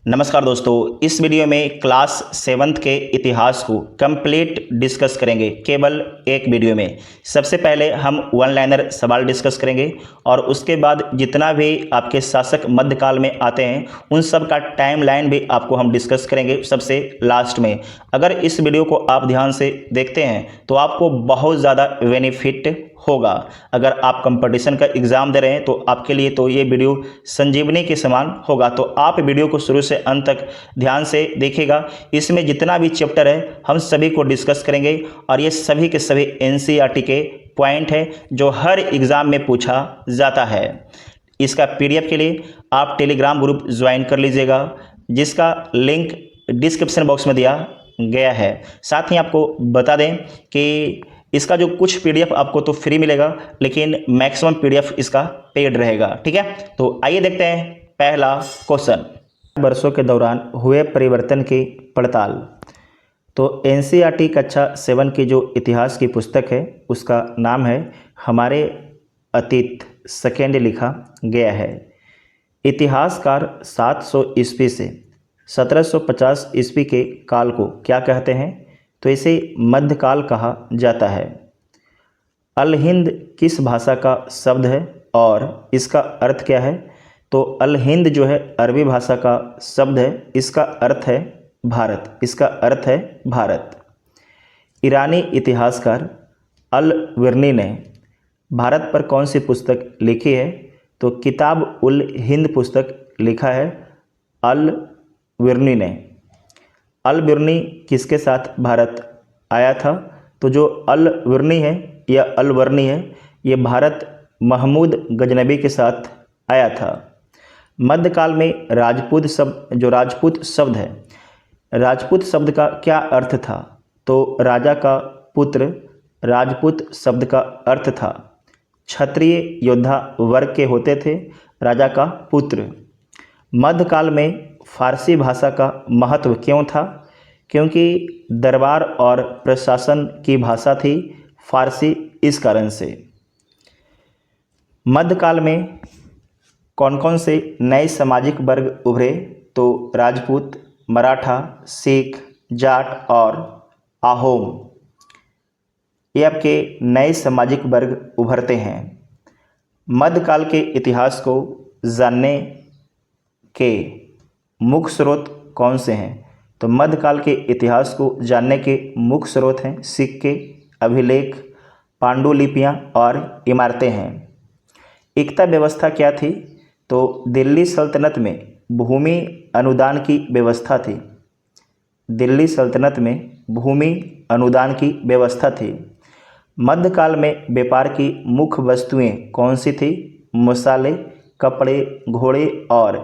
नमस्कार दोस्तों, इस वीडियो में क्लास 7th के इतिहास को कंप्लीट डिस्कस करेंगे केवल एक वीडियो में। सबसे पहले हम वन लाइनर सवाल डिस्कस करेंगे और उसके बाद जितना भी आपके शासक मध्यकाल में आते हैं उन सब का टाइम लाइन भी आपको हम डिस्कस करेंगे सबसे लास्ट में। अगर इस वीडियो को आप ध्यान से देखते हैं तो आपको बहुत ज़्यादा बेनिफिट होगा। अगर आप कंपटीशन का एग्ज़ाम दे रहे हैं तो आपके लिए तो ये वीडियो संजीवनी के समान होगा। तो आप वीडियो को शुरू से अंत तक ध्यान से देखिएगा। इसमें जितना भी चैप्टर है हम सभी को डिस्कस करेंगे और ये सभी के सभी एनसीईआरटी के पॉइंट है जो हर एग्ज़ाम में पूछा जाता है। इसका पीडीएफ के लिए आप टेलीग्राम ग्रुप ज्वाइन कर लीजिएगा, जिसका लिंक डिस्क्रिप्शन बॉक्स में दिया गया है। साथ ही आपको बता दें कि इसका जो कुछ पीडीएफ आपको तो फ्री मिलेगा, लेकिन मैक्सिमम पीडीएफ इसका पेड रहेगा। ठीक है, तो आइए देखते हैं पहला क्वेश्चन। वर्षों के दौरान हुए परिवर्तन की पड़ताल। तो एनसीईआरटी कक्षा 7 की जो इतिहास की पुस्तक है उसका नाम है हमारे अतीत, सेकेंड लिखा गया है। इतिहासकार 700 ईस्वी से 1750 ईस्वी के काल को क्या कहते हैं? तो इसे मध्यकाल कहा जाता है। अल हिंद किस भाषा का शब्द है और इसका अर्थ क्या है? तो अल हिंद जो है अरबी भाषा का शब्द है, इसका अर्थ है भारत। इसका अर्थ है भारत। ईरानी इतिहासकार अल विरनी ने भारत पर कौन सी पुस्तक लिखी है? तो किताब उल हिंद पुस्तक लिखा है अल विरनी ने। अल बिरनी किसके साथ भारत आया था? तो जो अल विरनी है या अल वर्नी है ये भारत महमूद गजनबी के साथ आया था। मध्यकाल में राजपूत शब्द है, राजपूत शब्द का क्या अर्थ था? तो राजा का पुत्र। राजपूत शब्द का अर्थ था क्षत्रिय योद्धा वर्ग के होते थे, राजा का पुत्र। मध्यकाल में फारसी भाषा का महत्व क्यों था? क्योंकि दरबार और प्रशासन की भाषा थी फारसी, इस कारण से। मध्यकाल में कौन कौन से नए सामाजिक वर्ग उभरे? तो राजपूत, मराठा, सिख, जाट और आहोम, ये आपके नए सामाजिक वर्ग उभरते हैं। मध्यकाल के इतिहास को जानने के मुख्य स्रोत कौन से हैं? तो मध्यकाल के इतिहास को जानने के मुख्य स्रोत हैं सिक्के, अभिलेख, पांडुलिपियाँ और इमारतें हैं। एकता व्यवस्था क्या थी? तो दिल्ली सल्तनत में भूमि अनुदान की व्यवस्था थी। दिल्ली सल्तनत में भूमि अनुदान की व्यवस्था थी। मध्यकाल में व्यापार की मुख्य वस्तुएं कौन सी थी? मसाले, कपड़े, घोड़े और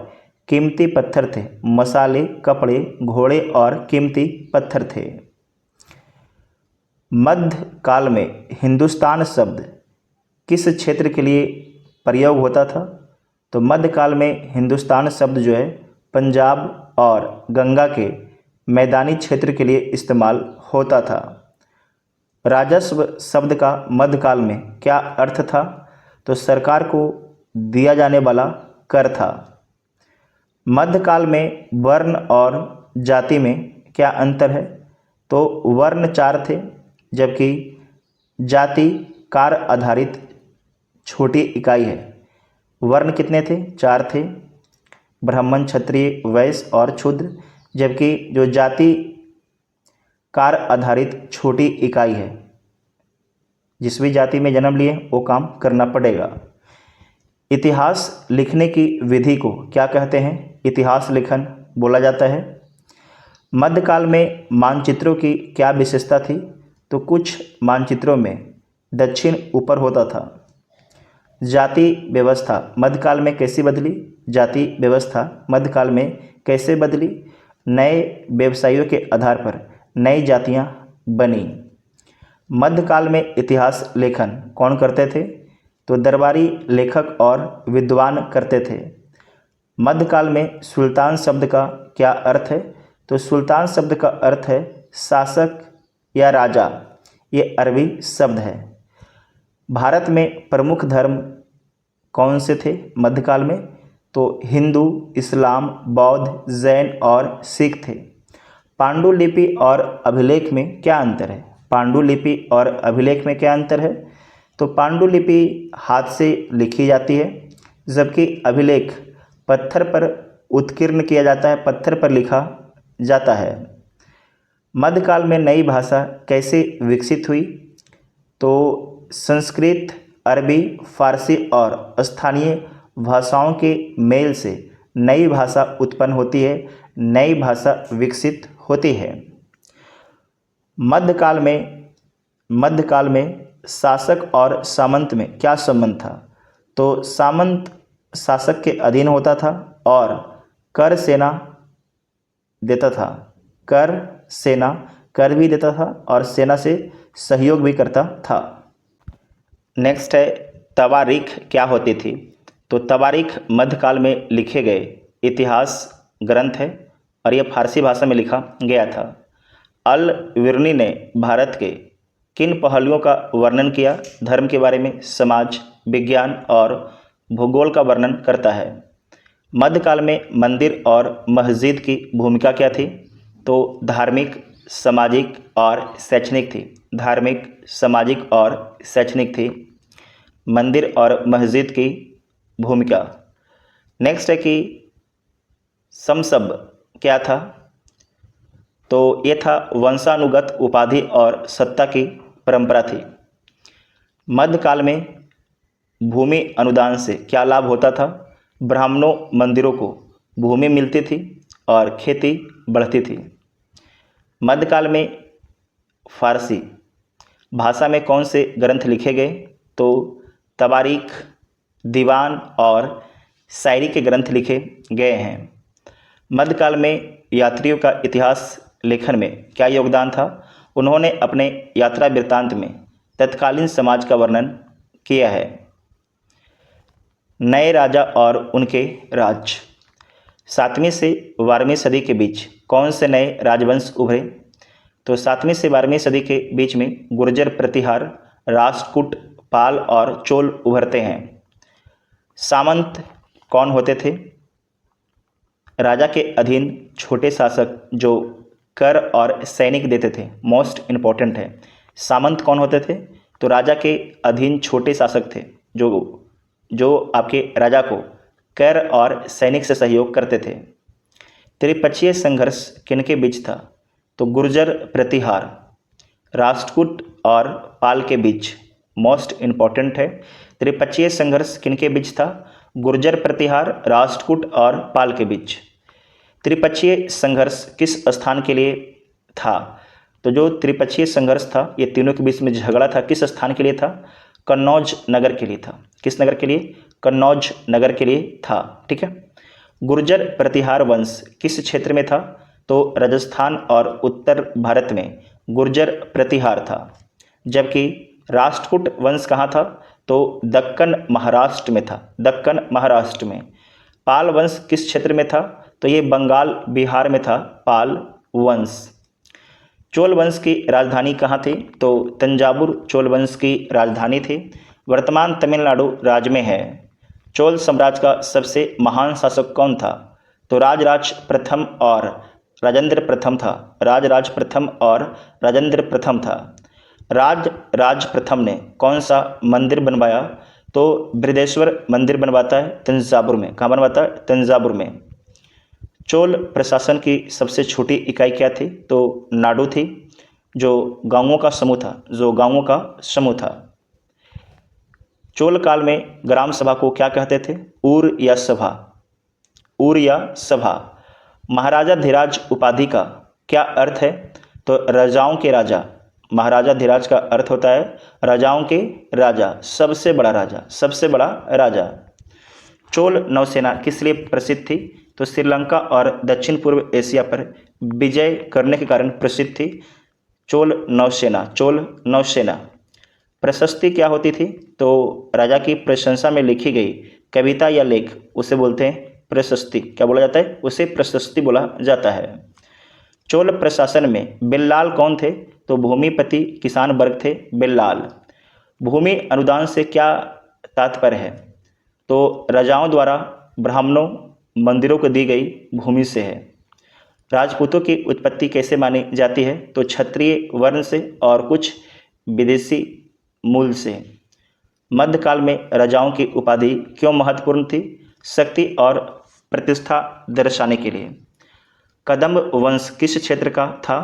कीमती पत्थर थे। मसाले, कपड़े, घोड़े और कीमती पत्थर थे। मध्यकाल में हिंदुस्तान शब्द किस क्षेत्र के लिए प्रयोग होता था? तो मध्यकाल में हिंदुस्तान शब्द जो है पंजाब और गंगा के मैदानी क्षेत्र के लिए इस्तेमाल होता था। राजस्व शब्द का मध्यकाल में क्या अर्थ था? तो सरकार को दिया जाने वाला कर था। मध्यकाल में वर्ण और जाति में क्या अंतर है? तो वर्ण 4 थे, जबकि जाति कार्य आधारित छोटी इकाई है। वर्ण कितने थे? 4 थे, ब्राह्मण, क्षत्रिय, वैश्य और शूद्र, जबकि जो जाति कार्य आधारित छोटी इकाई है। जिस भी जाति में जन्म लिए वो काम करना पड़ेगा। इतिहास लिखने की विधि को क्या कहते हैं? इतिहास लेखन बोला जाता है। मध्यकाल में मानचित्रों की क्या विशेषता थी? तो कुछ मानचित्रों में दक्षिण ऊपर होता था। जाति व्यवस्था मध्यकाल में कैसी बदली? जाति व्यवस्था मध्यकाल में कैसे बदली? नए व्यवसायियों के आधार पर नई जातियां बनी। मध्यकाल में इतिहास लेखन कौन करते थे? तो दरबारी लेखक और विद्वान करते थे। मध्यकाल में सुल्तान शब्द का क्या अर्थ है? तो सुल्तान शब्द का अर्थ है शासक या राजा, ये अरबी शब्द है। भारत में प्रमुख धर्म कौन से थे मध्यकाल में? तो हिंदू, इस्लाम, बौद्ध, जैन और सिख थे। पांडुलिपि और अभिलेख में क्या अंतर है? पांडुलिपि और अभिलेख में क्या अंतर है? तो पांडुलिपि हाथ से लिखी जाती है, जबकि अभिलेख पत्थर पर उत्कीर्ण किया जाता है, पत्थर पर लिखा जाता है। मध्यकाल में नई भाषा कैसे विकसित हुई? तो संस्कृत, अरबी, फारसी और स्थानीय भाषाओं के मेल से नई भाषा उत्पन्न होती है, नई भाषा विकसित होती है। मध्यकाल में शासक और सामंत में क्या संबंध था? तो सामंत शासक के अधीन होता था और कर सेना देता था, कर भी देता था और सेना से सहयोग भी करता था। नेक्स्ट है तवारीख क्या होती थी? तो तवारीख मध्यकाल में लिखे गए इतिहास ग्रंथ है और यह फारसी भाषा में लिखा गया था। अल विरनी ने भारत के किन पहलुओं का वर्णन किया? धर्म के बारे में, समाज, विज्ञान और भूगोल का वर्णन करता है। मध्यकाल में मंदिर और मस्जिद की भूमिका क्या थी? तो धार्मिक, सामाजिक और शैक्षणिक थी। धार्मिक, सामाजिक और शैक्षणिक थी मंदिर और मस्जिद की भूमिका। नेक्स्ट है कि समसब क्या था? तो ये था वंशानुगत उपाधि और सत्ता की परंपरा थी। मध्यकाल में भूमि अनुदान से क्या लाभ होता था? ब्राह्मणों, मंदिरों को भूमि मिलती थी और खेती बढ़ती थी। मध्यकाल में फारसी भाषा में कौन से ग्रंथ लिखे गए? तो तवारीख, दीवान और शायरी के ग्रंथ लिखे गए हैं। मध्यकाल में यात्रियों का इतिहास लेखन में क्या योगदान था? उन्होंने अपने यात्रा वृत्तांत में तत्कालीन समाज का वर्णन किया है। नए राजा और उनके राज। 7वीं से 12वीं सदी के बीच कौन से नए राजवंश उभरे? तो 7वीं से 12वीं सदी के बीच में गुर्जर, प्रतिहार, राष्ट्रकूट, पाल और चोल उभरते हैं। सामंत कौन होते थे? राजा के अधीन छोटे शासक जो कर और सैनिक देते थे। मोस्ट इम्पॉर्टेंट है। सामंत कौन होते थे? तो राजा के अधीन छोटे शासक थे जो आपके राजा को कर और सैनिक से सहयोग करते थे। त्रिपक्षीय संघर्ष किनके बीच था? तो गुर्जर, प्रतिहार, राष्ट्रकूट और पाल के बीच। मोस्ट इम्पॉर्टेंट है। त्रिपक्षीय संघर्ष किनके बीच था? गुर्जर, प्रतिहार, राष्ट्रकूट और पाल के बीच। त्रिपक्षीय संघर्ष किस स्थान के लिए था? तो जो त्रिपक्षीय संघर्ष था, ये तीनों के बीच में झगड़ा था, किस स्थान के लिए था? कन्नौज नगर के लिए था। किस नगर के लिए? कन्नौज नगर के लिए था। ठीक है। गुर्जर प्रतिहार वंश किस क्षेत्र में था? तो राजस्थान और उत्तर भारत में गुर्जर प्रतिहार था। जबकि राष्ट्रकूट वंश कहाँ था? तो दक्कन महाराष्ट्र में था। दक्कन महाराष्ट्र में। पाल वंश किस क्षेत्र में था? तो ये बंगाल, बिहार में था पाल वंश। चोल वंश की राजधानी कहाँ थी? तो तंजावुर चोल वंश की राजधानी थी। वर्तमान तमिलनाडु राज्य में है। चोल साम्राज्य का सबसे महान शासक कौन था? तो राजराज प्रथम और राजेंद्र प्रथम था। राजराज प्रथम और राजेंद्र प्रथम था। राज प्रथम ने कौन सा मंदिर बनवाया? तो बृहदेश्वर मंदिर बनवाता है तंजावुर में। कहाँ बनवाता है? तंजावुर में। चोल प्रशासन की सबसे छोटी इकाई क्या थी? तो नाडु थी, जो गांवों का समूह था। चोल काल में ग्राम सभा को क्या कहते थे? ऊर या सभा। महाराजा धीराज उपाधि का क्या अर्थ है? तो राजाओं के राजा। महाराजा धीराज का अर्थ होता है राजाओं के राजा, सबसे बड़ा राजा। चोल नौसेना किस लिए प्रसिद्ध थी? तो श्रीलंका और दक्षिण पूर्व एशिया पर विजय करने के कारण प्रसिद्ध थी चोल नौसेना। प्रशस्ति क्या होती थी? तो राजा की प्रशंसा में लिखी गई कविता या लेख, उसे बोलते हैं प्रशस्ति। क्या बोला जाता है? उसे प्रशस्ति बोला जाता है। चोल प्रशासन में बिल्लाल कौन थे? तो भूमिपति किसान वर्ग थे बिल्लाल। भूमि अनुदान से क्या तात्पर्य है? तो राजाओं द्वारा ब्राह्मणों मंदिरों को दी गई भूमि से है। राजपूतों की उत्पत्ति कैसे मानी जाती है? तो क्षत्रिय वर्ण से और कुछ विदेशी मूल से। मध्यकाल में राजाओं की उपाधि क्यों महत्वपूर्ण थी? शक्ति और प्रतिष्ठा दर्शाने के लिए। कदम्ब वंश किस क्षेत्र का था?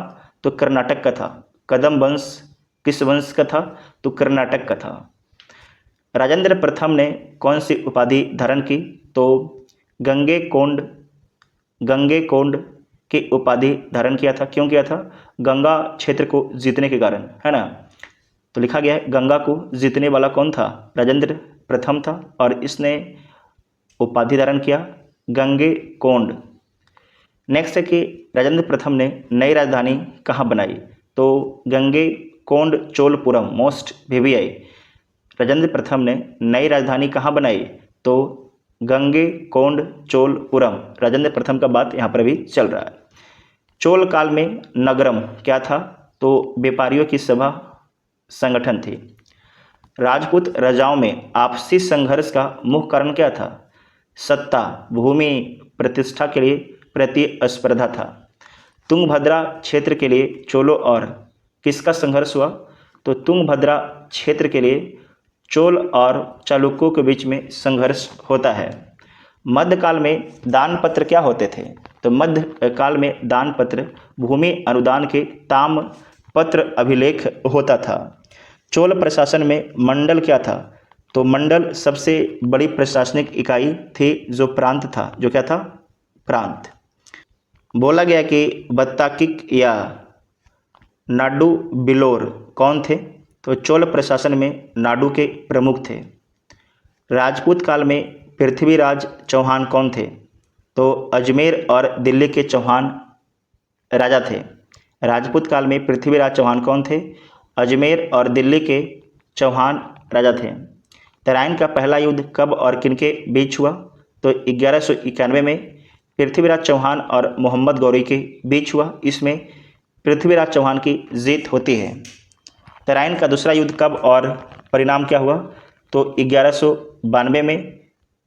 तो कर्नाटक का था। कदम्ब वंश किस वंश का था? तो कर्नाटक का था। राजेंद्र प्रथम ने कौन सी उपाधि धारण की? तो गंगे कोंड की उपाधि धारण किया था। क्यों किया था? गंगा क्षेत्र को जीतने के कारण, है ना। तो लिखा गया है गंगा को जीतने वाला कौन था? राजेंद्र प्रथम था और इसने उपाधि धारण किया गंगे कोंड। नेक्स्ट है कि राजेंद्र प्रथम ने नई राजधानी कहाँ बनाई? तो गंगे कोंड चोलपुरम मोस्ट वीवीआई। राजेंद्र प्रथम ने नई राजधानी कहाँ बनाई? तो गंगे कोंड चोलपुरम। राजेंद्र प्रथम का बात यहाँ पर भी चल रहा है। चोल काल में नगरम क्या था? तो व्यापारियों की सभा संगठन थी। राजपूत राजाओं में आपसी संघर्ष का मुख्य कारण क्या था? सत्ता, भूमि, प्रतिष्ठा के लिए प्रतिस्पर्धा था। तुंगभद्रा क्षेत्र के लिए चोलों और किसका संघर्ष हुआ? तो तुंगभद्रा क्षेत्र के लिए चोल और चालुक्यों के बीच में संघर्ष होता है। मध्यकाल में दान पत्र क्या होते थे? तो मध्यकाल में दान पत्र भूमि अनुदान के ताम पत्र अभिलेख होता था। चोल प्रशासन में मंडल क्या था? तो मंडल सबसे बड़ी प्रशासनिक इकाई थी जो प्रांत था। जो क्या था? प्रांत। बोला गया कि बत्ताकिक या नाडू बिलोर कौन थे? तो चोल प्रशासन में नाडू के प्रमुख थे। राजपूत काल में पृथ्वीराज चौहान कौन थे? तो अजमेर और दिल्ली के चौहान राजा थे। राजपूत काल में पृथ्वीराज चौहान कौन थे? अजमेर और दिल्ली के चौहान राजा थे। तराइन का पहला युद्ध कब और किनके बीच हुआ? तो 1191 में पृथ्वीराज चौहान और मोहम्मद गौरी के बीच हुआ। इसमें पृथ्वीराज चौहान की जीत होती है। तराइन का दूसरा युद्ध कब और परिणाम क्या हुआ? तो 1192 में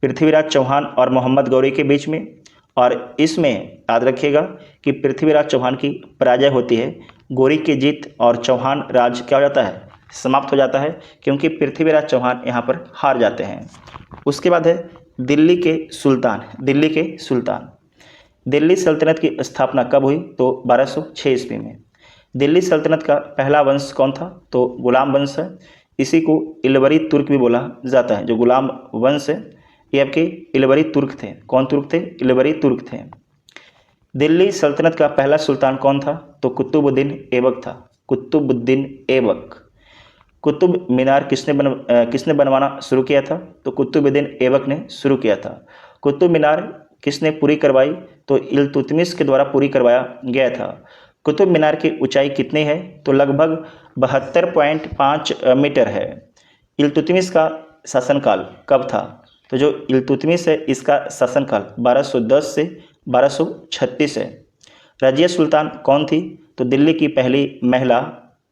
पृथ्वीराज चौहान और मोहम्मद गौरी के बीच में। और इसमें याद रखिएगा कि पृथ्वीराज चौहान की पराजय होती है। गौरी की जीत और चौहान राज क्या हो जाता है? समाप्त हो जाता है, क्योंकि पृथ्वीराज चौहान यहाँ पर हार जाते हैं। उसके बाद है दिल्ली के सुल्तान। दिल्ली सल्तनत की स्थापना कब हुई? तो 1206 ईस्वी में। दिल्ली सल्तनत का पहला वंश कौन था? तो गुलाम वंश है। इसी को इलवरी तुर्क भी बोला जाता है। जो गुलाम वंश है ये आपके इलवरी तुर्क थे। कौन तुर्क थे? इलवरी तुर्क थे। दिल्ली सल्तनत का पहला सुल्तान कौन था? तो कुतुबुद्दीन ऐबक था। कुतुबुद्दीन ऐबक। कुतुब मीनार किसने बनवाना शुरू किया था? तो कुतुबुद्दीन ऐबक ने शुरू किया था। कुतुब मीनार किसने पूरी करवाई? तो इल्तुतमिश के द्वारा पूरी करवाया गया था। कुतुब मीनार की ऊंचाई कितनी है? तो लगभग 72.5 मीटर है। इल्तुतमिश का शासनकाल कब था? तो जो इल्तुतमिश है इसका शासनकाल 1210 से 1236 है। रजिया सुल्तान कौन थी? तो दिल्ली की पहली महिला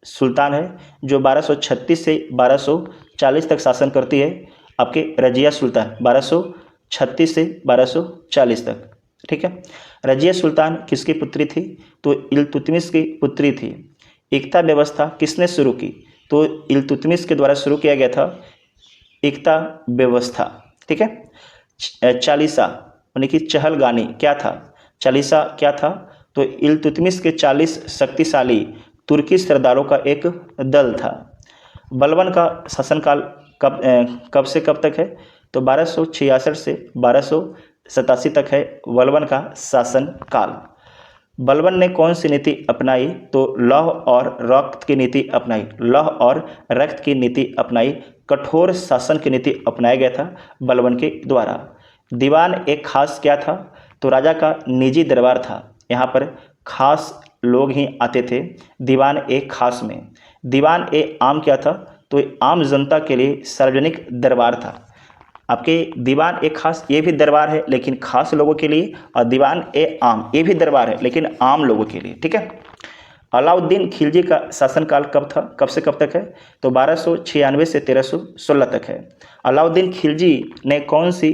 सुल्तान है जो 1236 से 1240 तक शासन करती है। आपके रजिया सुल्तान 1236 से 1240 तक। ठीक है। रजिया सुल्तान किसकी पुत्री थी? तो इल्तुतमिश की पुत्री थी। एकता व्यवस्था किसने शुरू की? तो इल्तुतमिश के द्वारा शुरू किया गया था एकता व्यवस्था। ठीक है। चालीसा यानी कि चहलगानी क्या था? चालीसा क्या था? तो इल्तुतमिश के 40 शक्तिशाली तुर्की सरदारों का एक दल था। बलबन का शासनकाल कब से कब तक है? तो 1266 से 1287 तक है बलबन का शासनकाल। बलबन ने कौन सी नीति अपनाई? तो लौह और रक्त की नीति अपनाई। लौह और रक्त की नीति अपनाई। कठोर शासन की नीति अपनाया गया था बलबन के द्वारा। दीवान एक खास क्या था? तो राजा का निजी दरबार था। यहाँ पर खास लोग ही आते थे दीवान एक खास में। दीवान ए आम क्या था? तो आम जनता के लिए सार्वजनिक दरबार था। आपके दीवान एक खास ये भी दरबार है लेकिन खास लोगों के लिए, और दीवान ए आम ये भी दरबार है लेकिन आम लोगों के लिए। ठीक है। अलाउद्दीन खिलजी का शासनकाल कब था? कब से कब तक है? तो 1296 से 1316 तक है। अलाउद्दीन खिलजी ने कौन सी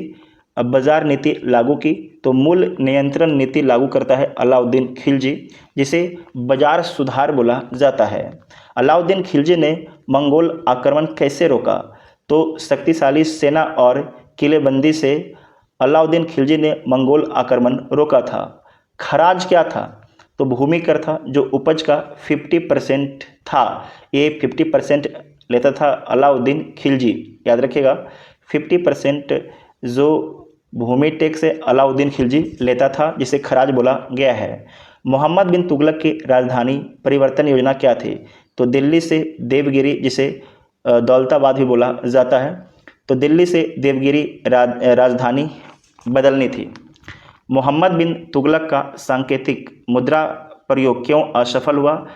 अब बाजार नीति लागू की, तो मूल नियंत्रण नीति लागू करता है अलाउद्दीन खिलजी, जिसे बाजार सुधार बोला जाता है। अलाउद्दीन खिलजी ने मंगोल आक्रमण कैसे रोका? तो शक्तिशाली सेना और किलेबंदी से अलाउद्दीन खिलजी ने मंगोल आक्रमण रोका था। खराज क्या था? तो भूमि कर था, जो उपज का 50% था। ये 50% लेता था अलाउद्दीन खिलजी, याद रखिएगा। 50% जो भूमि टैक्स से अलाउद्दीन खिलजी लेता था, जिसे खराज बोला गया है। मोहम्मद बिन तुगलक की राजधानी परिवर्तन योजना क्या थी? तो दिल्ली से देवगिरी, जिसे दौलताबाद भी बोला जाता है, तो दिल्ली से देवगिरी राजधानी बदलनी थी। मोहम्मद बिन तुगलक का सांकेतिक मुद्रा प्रयोग क्यों असफल हुआ?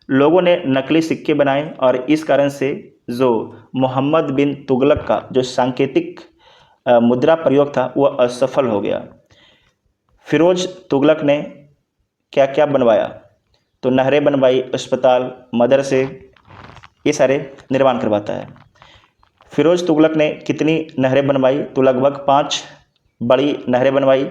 लोगों ने नकली सिक्के बनाए और इस कारण से जो मोहम्मद बिन तुगलक का जो सांकेतिक मुद्रा प्रयोग था वह असफल हो गया। फिरोज तुगलक ने क्या क्या बनवाया? तो नहरें बनवाई, अस्पताल, मदरसे, ये सारे निर्माण करवाता है। फिरोज तुगलक ने कितनी नहरें बनवाई? तो लगभग 5 बड़ी नहरें बनवाई।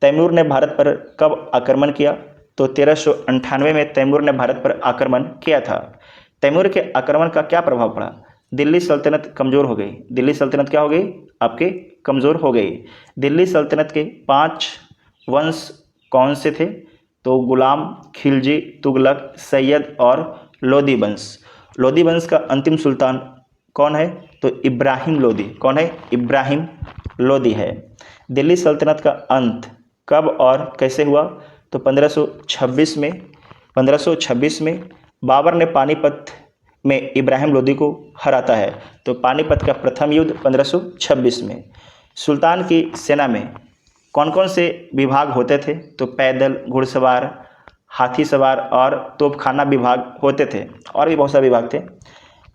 तैमूर ने भारत पर कब आक्रमण किया? तो 1398 में तैमूर ने भारत पर आक्रमण किया था। तैमूर के आक्रमण का क्या प्रभाव पड़ा? दिल्ली सल्तनत कमज़ोर हो गई। दिल्ली सल्तनत क्या हो गई? आपके कमज़ोर हो गई। दिल्ली सल्तनत के 5 वंश कौन से थे? तो गुलाम, खिलजी, तुगलक, सैयद और लोदी वंश। लोदी वंश का अंतिम सुल्तान कौन है? तो इब्राहिम लोदी। कौन है? इब्राहिम लोदी है। दिल्ली सल्तनत का अंत कब और कैसे हुआ? तो 1526 में बाबर ने पानीपत में इब्राहिम लोदी को हराता है। तो पानीपत का प्रथम युद्ध 1526 में। सुल्तान की सेना में कौन कौन से विभाग होते थे? तो पैदल, घुड़सवार, हाथी सवार और तोपखाना विभाग होते थे, और भी बहुत सारे विभाग थे।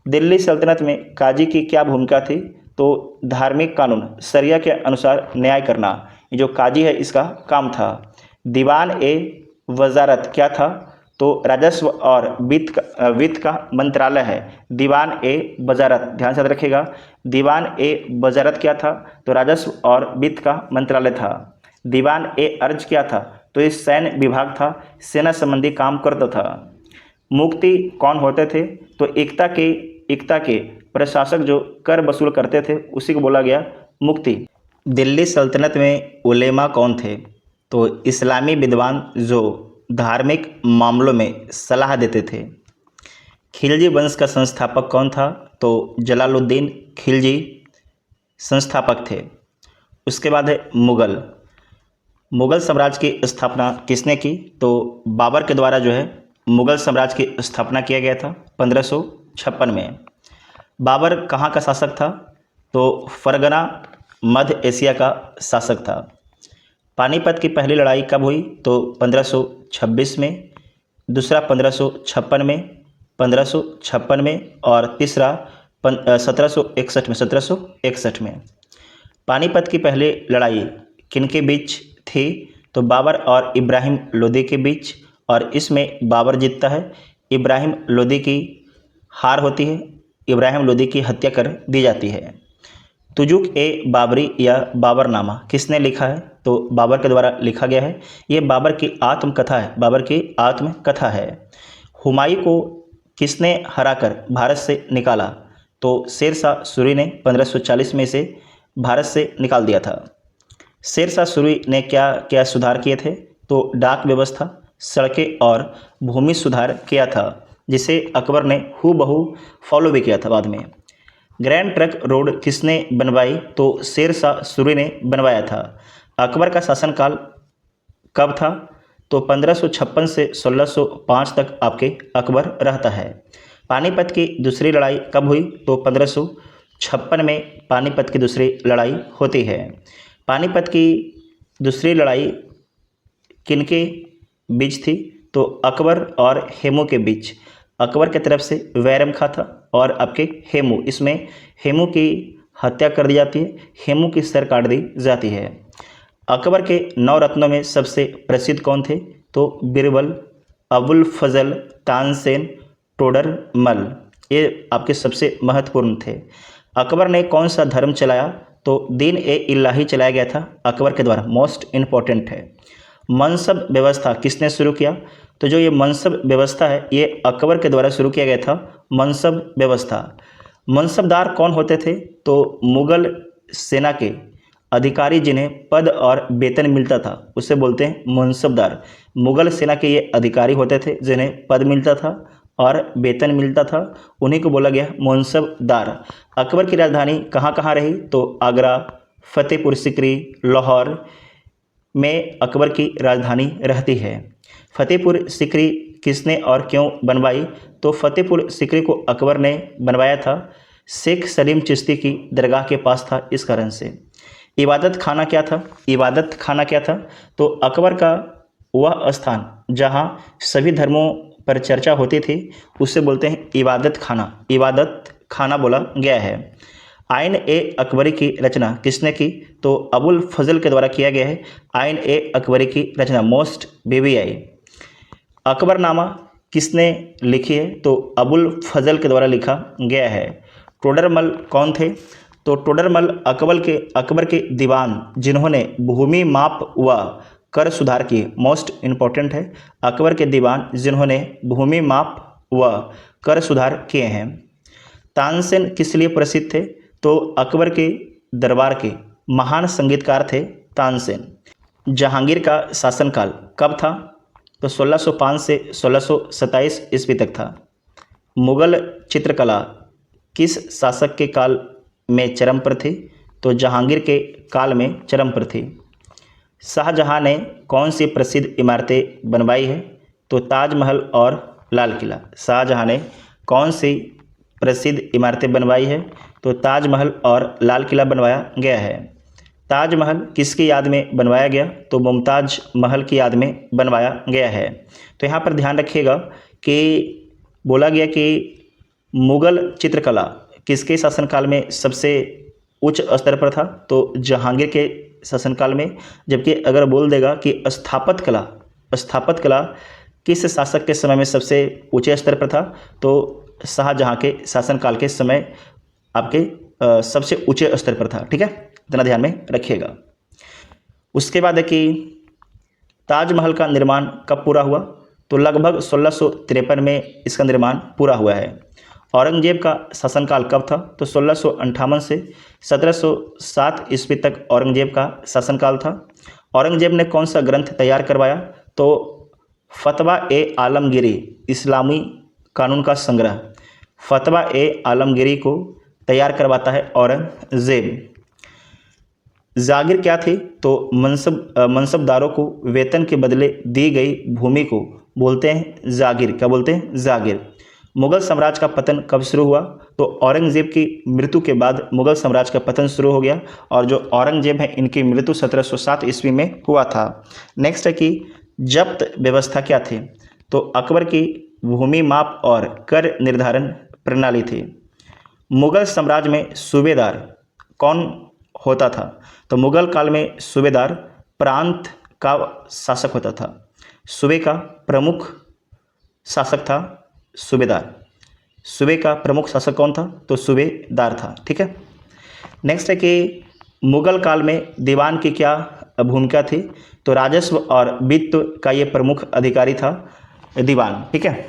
दिल्ली सल्तनत में काजी की क्या भूमिका थी? तो धार्मिक कानून, शरिया के अनुसार न्याय करना, ये जो काजी है इसका काम था। दीवान ए वजारत क्या था? तो राजस्व और वित्त का मंत्रालय है दीवान ए वजारत, ध्यान से याद रखिएगा। दीवान ए वजारत क्या था? तो राजस्व और वित्त का मंत्रालय था। दीवान ए अर्ज क्या था? तो ये सैन्य विभाग था, सेना संबंधी काम करता था। मुक्ति कौन होते थे? तो एकता के प्रशासक जो कर वसूल करते थे उसी को बोला गया मुक्ति। दिल्ली सल्तनत में उलेमा कौन थे? तो इस्लामी विद्वान जो धार्मिक मामलों में सलाह देते थे। खिलजी वंश का संस्थापक कौन था? तो जलालुद्दीन खिलजी संस्थापक थे। उसके बाद है मुग़ल साम्राज्य की स्थापना किसने की? तो बाबर के द्वारा जो है मुग़ल साम्राज्य की स्थापना किया गया था 1556 में। बाबर कहाँ का शासक था? तो फरगना मध्य एशिया का शासक था। पानीपत की पहली लड़ाई कब हुई? तो 1526 में, दूसरा 1556 में और तीसरा 1761 में। पानीपत की पहली लड़ाई किनके बीच थी? तो बाबर और इब्राहिम लोदी के बीच, और इसमें बाबर जीतता है, इब्राहिम लोदी की हार होती है, इब्राहिम लोदी की हत्या कर दी जाती है। तुजुक ए बाबरी या बाबरनामा किसने लिखा है? तो बाबर के द्वारा लिखा गया है। ये बाबर की आत्मकथा है, बाबर की आत्मकथा है। हुमायूं को किसने हराकर भारत से निकाला? तो शेरशाह सूरी ने 1540 में से भारत से निकाल दिया था। शेरशाह सूरी ने क्या क्या सुधार किए थे? तो डाक व्यवस्था, सड़कें और भूमि सुधार किया था, जिसे अकबर ने हूबहू फॉलो भी किया था बाद में। ग्रैंड ट्रंक रोड किसने बनवाई? तो शेरशाह सूरी ने बनवाया था। अकबर का शासनकाल कब था? तो 1556 से 1605 तक आपके अकबर रहता है। पानीपत की दूसरी लड़ाई कब हुई? तो 1556 में पानीपत की दूसरी लड़ाई होती है। पानीपत की दूसरी लड़ाई किनके बीच थी? तो अकबर और हेमू के बीच। अकबर की तरफ से वैरम खां था और आपके हेमू, इसमें हेमू की हत्या कर दी जाती है, हेमू की सर काट दी जाती है। अकबर के 9 रत्नों में सबसे प्रसिद्ध कौन थे? तो बीरबल, अबुल फजल, तानसेन, टोडरमल, ये आपके सबसे महत्वपूर्ण थे। अकबर ने कौन सा धर्म चलाया? तो दीन ए इलाही चलाया गया था अकबर के द्वारा, मोस्ट इम्पॉर्टेंट है। मनसब व्यवस्था किसने शुरू किया? तो जो ये मनसब व्यवस्था है ये अकबर के द्वारा शुरू किया गया था, मनसब व्यवस्था। मनसबदार कौन होते थे? तो मुगल सेना के अधिकारी जिन्हें पद और वेतन मिलता था उसे बोलते हैं मनसबदार। मुगल सेना के ये अधिकारी होते थे जिन्हें पद मिलता था और वेतन मिलता था, उन्हीं को बोला गया मनसबदार। अकबर की राजधानी कहाँ कहाँ रही? तो आगरा, फतेहपुर सिकरी, लाहौर में अकबर की राजधानी रहती है। फतेहपुर सिकरी किसने और क्यों बनवाई? तो फतेहपुर सिकरी को अकबर ने बनवाया था, शेख सलीम चिश्ती की दरगाह के पास था, इस कारण से। इबादत खाना क्या था? इबादत खाना क्या था? तो अकबर का वह स्थान जहाँ सभी धर्मों पर चर्चा होती थी उसे बोलते हैं इबादत खाना, इबादत खाना बोला गया है। आइन ए अकबरी की रचना किसने की? तो अबुल फजल के द्वारा किया गया है आइन ए अकबरी की रचना, मोस्ट BBI। अकबरनामा किसने लिखी है? तो अबुल फजल के द्वारा लिखा गया है। टोडरमल कौन थे? तो टोडरमल अकबर के दीवान जिन्होंने भूमि माप व कर सुधार किए, मोस्ट इम्पॉर्टेंट है। अकबर के दीवान जिन्होंने भूमि माप व कर सुधार किए हैं। तानसेन किस लिए प्रसिद्ध थे? तो अकबर के दरबार के महान संगीतकार थे तानसेन। जहांगीर का शासनकाल कब था? तो 1605 से 1627 ईस्वी तक था। मुगल चित्रकला किस शासक के काल में चरम पर थी? तो जहांगीर के काल में चरम पर थी। शाहजहां ने कौन सी प्रसिद्ध इमारतें बनवाई है? तो ताजमहल और लाल किला। शाहजहां ने कौन सी प्रसिद्ध इमारतें बनवाई है? तो ताजमहल और लाल किला बनवाया गया है। ताजमहल किसकी याद में बनवाया गया? तो मुमताज महल की याद में बनवाया गया है। तो यहाँ पर ध्यान रखिएगा कि बोला गया कि मुगल चित्रकला किसके शासनकाल में सबसे उच्च स्तर पर था? तो जहांगीर के शासनकाल में। जबकि अगर बोल देगा कि स्थापत्य कला किस शासक के समय में सबसे ऊंचे स्तर पर था? तो शाहजहां के शासनकाल के समय आपके सबसे ऊंचे स्तर पर था। ठीक है, इतना ध्यान में रखिएगा। उसके बाद है कि ताजमहल का निर्माण कब पूरा हुआ? तो लगभग 1653 में इसका निर्माण पूरा हुआ है। औरंगजेब का शासनकाल कब था? तो 1658 से 1707 ईस्वी तक औरंगजेब का शासनकाल था। औरंगजेब ने कौन सा ग्रंथ तैयार करवाया? तो फतवा ए आलमगीरी, इस्लामी कानून का संग्रह, फतवा ए आलमगीरी को तैयार करवाता है औरंगजेब। जागीर क्या थी? तो मनसबदारों को वेतन के बदले दी गई भूमि को बोलते हैं जागीर। क्या बोलते हैं? जागीर। मुगल साम्राज्य का पतन कब शुरू हुआ? तो औरंगजेब की मृत्यु के बाद मुगल साम्राज्य का पतन शुरू हो गया और जो औरंगजेब है इनकी मृत्यु 1707 ईस्वी में हुआ था। नेक्स्ट है कि जब्त व्यवस्था क्या थी? तो अकबर की भूमि माप और कर निर्धारण प्रणाली थी। मुगल साम्राज्य में सूबेदार कौन होता था? तो मुगल काल में सूबेदार प्रांत का शासक होता था। सूबे का प्रमुख शासक था सूबेदार। सूबे का प्रमुख शासक कौन था? तो सूबेदार था। ठीक है। नेक्स्ट है कि मुगल काल में दीवान की क्या भूमिका थी? तो राजस्व और वित्त का ये प्रमुख अधिकारी था दीवान। ठीक है।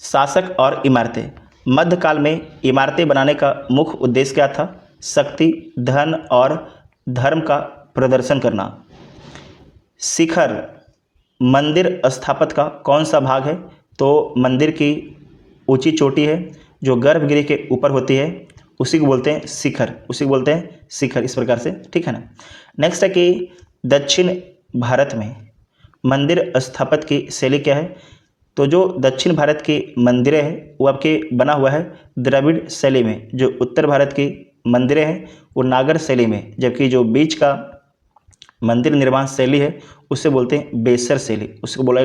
शासक और इमारतें। मध्यकाल में इमारतें बनाने का मुख्य उद्देश्य क्या था? शक्ति, धन और धर्म का प्रदर्शन करना। शिखर मंदिर स्थापत्य का कौन सा भाग है? तो मंदिर की ऊंची चोटी है जो गर्भगृह के ऊपर होती है, उसी को बोलते हैं शिखर, उसी को बोलते हैं शिखर, इस प्रकार से। ठीक है ना। नेक्स्ट है कि दक्षिण भारत में मंदिर स्थापत्य की शैली क्या है? तो जो दक्षिण भारत की मंदिरें हैं वो आपके बना हुआ है द्रविड़ शैली में। जो उत्तर भारत की मंदिरें हैं वो नागर शैली में, जबकि जो बीच का मंदिर निर्माण शैली है उसे बोलते हैं बेसर शैली, उसको बोला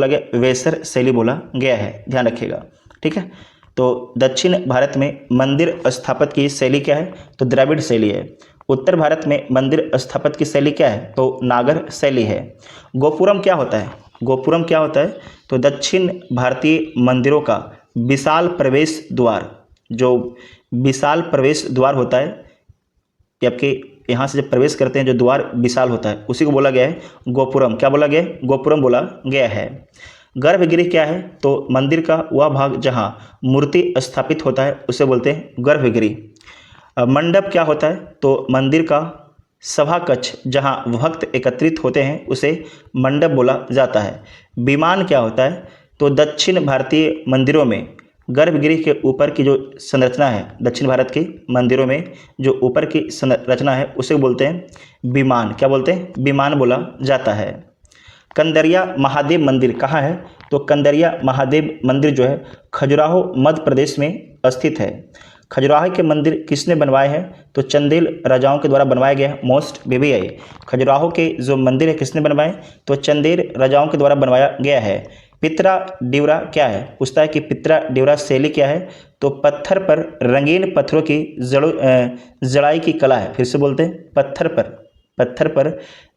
गया वेसर शैली बोला गया है, ध्यान रखिएगा। ठीक है। तो दक्षिण भारत में मंदिर स्थापत्य की शैली क्या है? तो द्रविड़ शैली है। उत्तर भारत में मंदिर स्थापत्य की शैली क्या है? तो नागर शैली है। गोपुरम क्या होता है? गोपुरम क्या होता है? तो दक्षिण भारतीय मंदिरों का विशाल प्रवेश द्वार, जो विशाल प्रवेश द्वार होता है कि आपके यहाँ से जब प्रवेश करते हैं जो द्वार विशाल होता है उसी को बोला गया है गोपुरम। क्या बोला गया है? गोपुरम बोला गया है। गर्भगृह क्या है? तो मंदिर का वह भाग जहाँ मूर्ति स्थापित होता है उसे बोलते हैं गर्भगृह। मंडप क्या होता है? तो मंदिर का सभा कक्ष जहाँ भक्त एकत्रित होते हैं उसे मंडप बोला जाता है। विमान क्या होता है? तो दक्षिण भारतीय मंदिरों में गर्भगृह के ऊपर की जो संरचना है, दक्षिण भारत के मंदिरों में जो ऊपर की संरचना है उसे बोलते हैं विमान। क्या बोलते हैं? विमान बोला जाता है। कंदरिया महादेव मंदिर कहाँ है? तो कंदरिया महादेव मंदिर जो है खजुराहो मध्य प्रदेश में स्थित है। खजुराहो के मंदिर किसने बनवाए हैं? तो चंदेल राजाओं के द्वारा बनवाया गया है। मोस्ट BBI खजुराहो के जो मंदिर है किसने बनवाए? तो चंदेल राजाओं के द्वारा बनवाया गया है। पित्रा डिवरा क्या है? पूछता है कि पित्रा डिवरा शैली क्या है? तो पत्थर पर रंगीन पत्थरों की जड़ाई की कला है। फिर से बोलते हैं पत्थर पर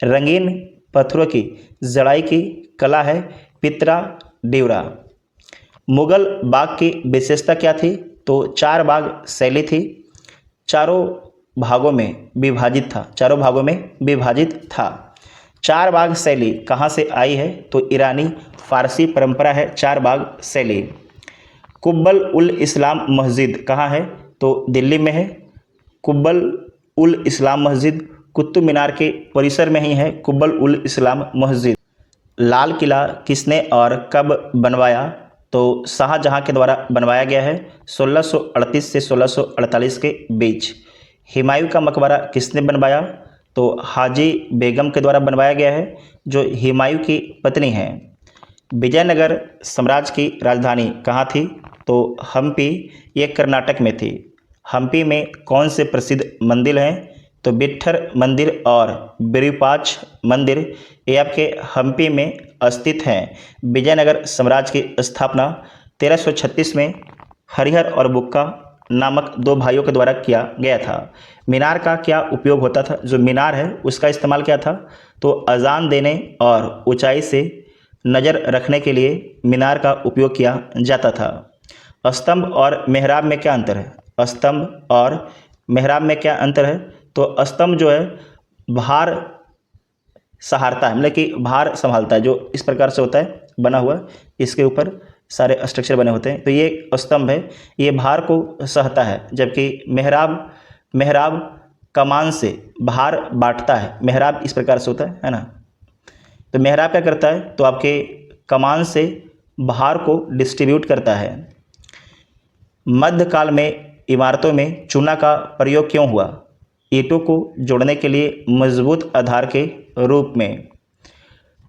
रंगीन पत्थरों की जड़ाई की कला है पित्रा डिवरा। मुगल बाग की विशेषता क्या थी? तो 4 बाग शैली थी, चारों भागों में विभाजित था। 4 बाग शैली कहाँ से आई है? तो ईरानी फारसी परंपरा है 4 बाग शैली। कुब्बल उल इस्लाम मस्जिद कहाँ है? तो दिल्ली में है। कुब्बल उल इस्लाम मस्जिद कुतुब मीनार के परिसर में ही है कुब्बल उल इस्लाम मस्जिद। लाल किला किसने और कब बनवाया? तो शाहजहां के द्वारा बनवाया गया है 1638 से 1648 के बीच। हुमायूं का मकबरा किसने बनवाया? तो हाजी बेगम के द्वारा बनवाया गया है जो हुमायूं की पत्नी हैं। विजयनगर साम्राज्य की राजधानी कहाँ थी? तो हम्पी, ये कर्नाटक में थी। हम्पी में कौन से प्रसिद्ध मंदिर हैं? तो बिट्ठर मंदिर और विरूपाक्ष मंदिर ये आपके हम्पी में स्थित हैं। विजयनगर साम्राज्य की स्थापना 1336 में हरिहर और बुक्का नामक 2 भाइयों के द्वारा किया गया था। मीनार का क्या उपयोग होता था? जो मीनार है उसका इस्तेमाल क्या था? तो अजान देने और ऊंचाई से नज़र रखने के लिए मीनार का उपयोग किया जाता था। स्तंभ और मेहराब में क्या अंतर है? स्तंभ और मेहराब में क्या अंतर है? तो स्तंभ जो है भार सहारता है, मतलब कि भार संभालता है, जो इस प्रकार से होता है बना हुआ, इसके ऊपर सारे स्ट्रक्चर बने होते हैं। तो ये स्तंभ है, ये भार को सहता है, जबकि मेहराब कमान से भार बांटता है। मेहराब इस प्रकार से होता है ना। तो मेहराब क्या करता है? तो आपके कमान से भार को डिस्ट्रीब्यूट करता है। मध्यकाल में इमारतों में चूना का प्रयोग क्यों हुआ? ईंटों को जोड़ने के लिए मजबूत आधार के रूप में।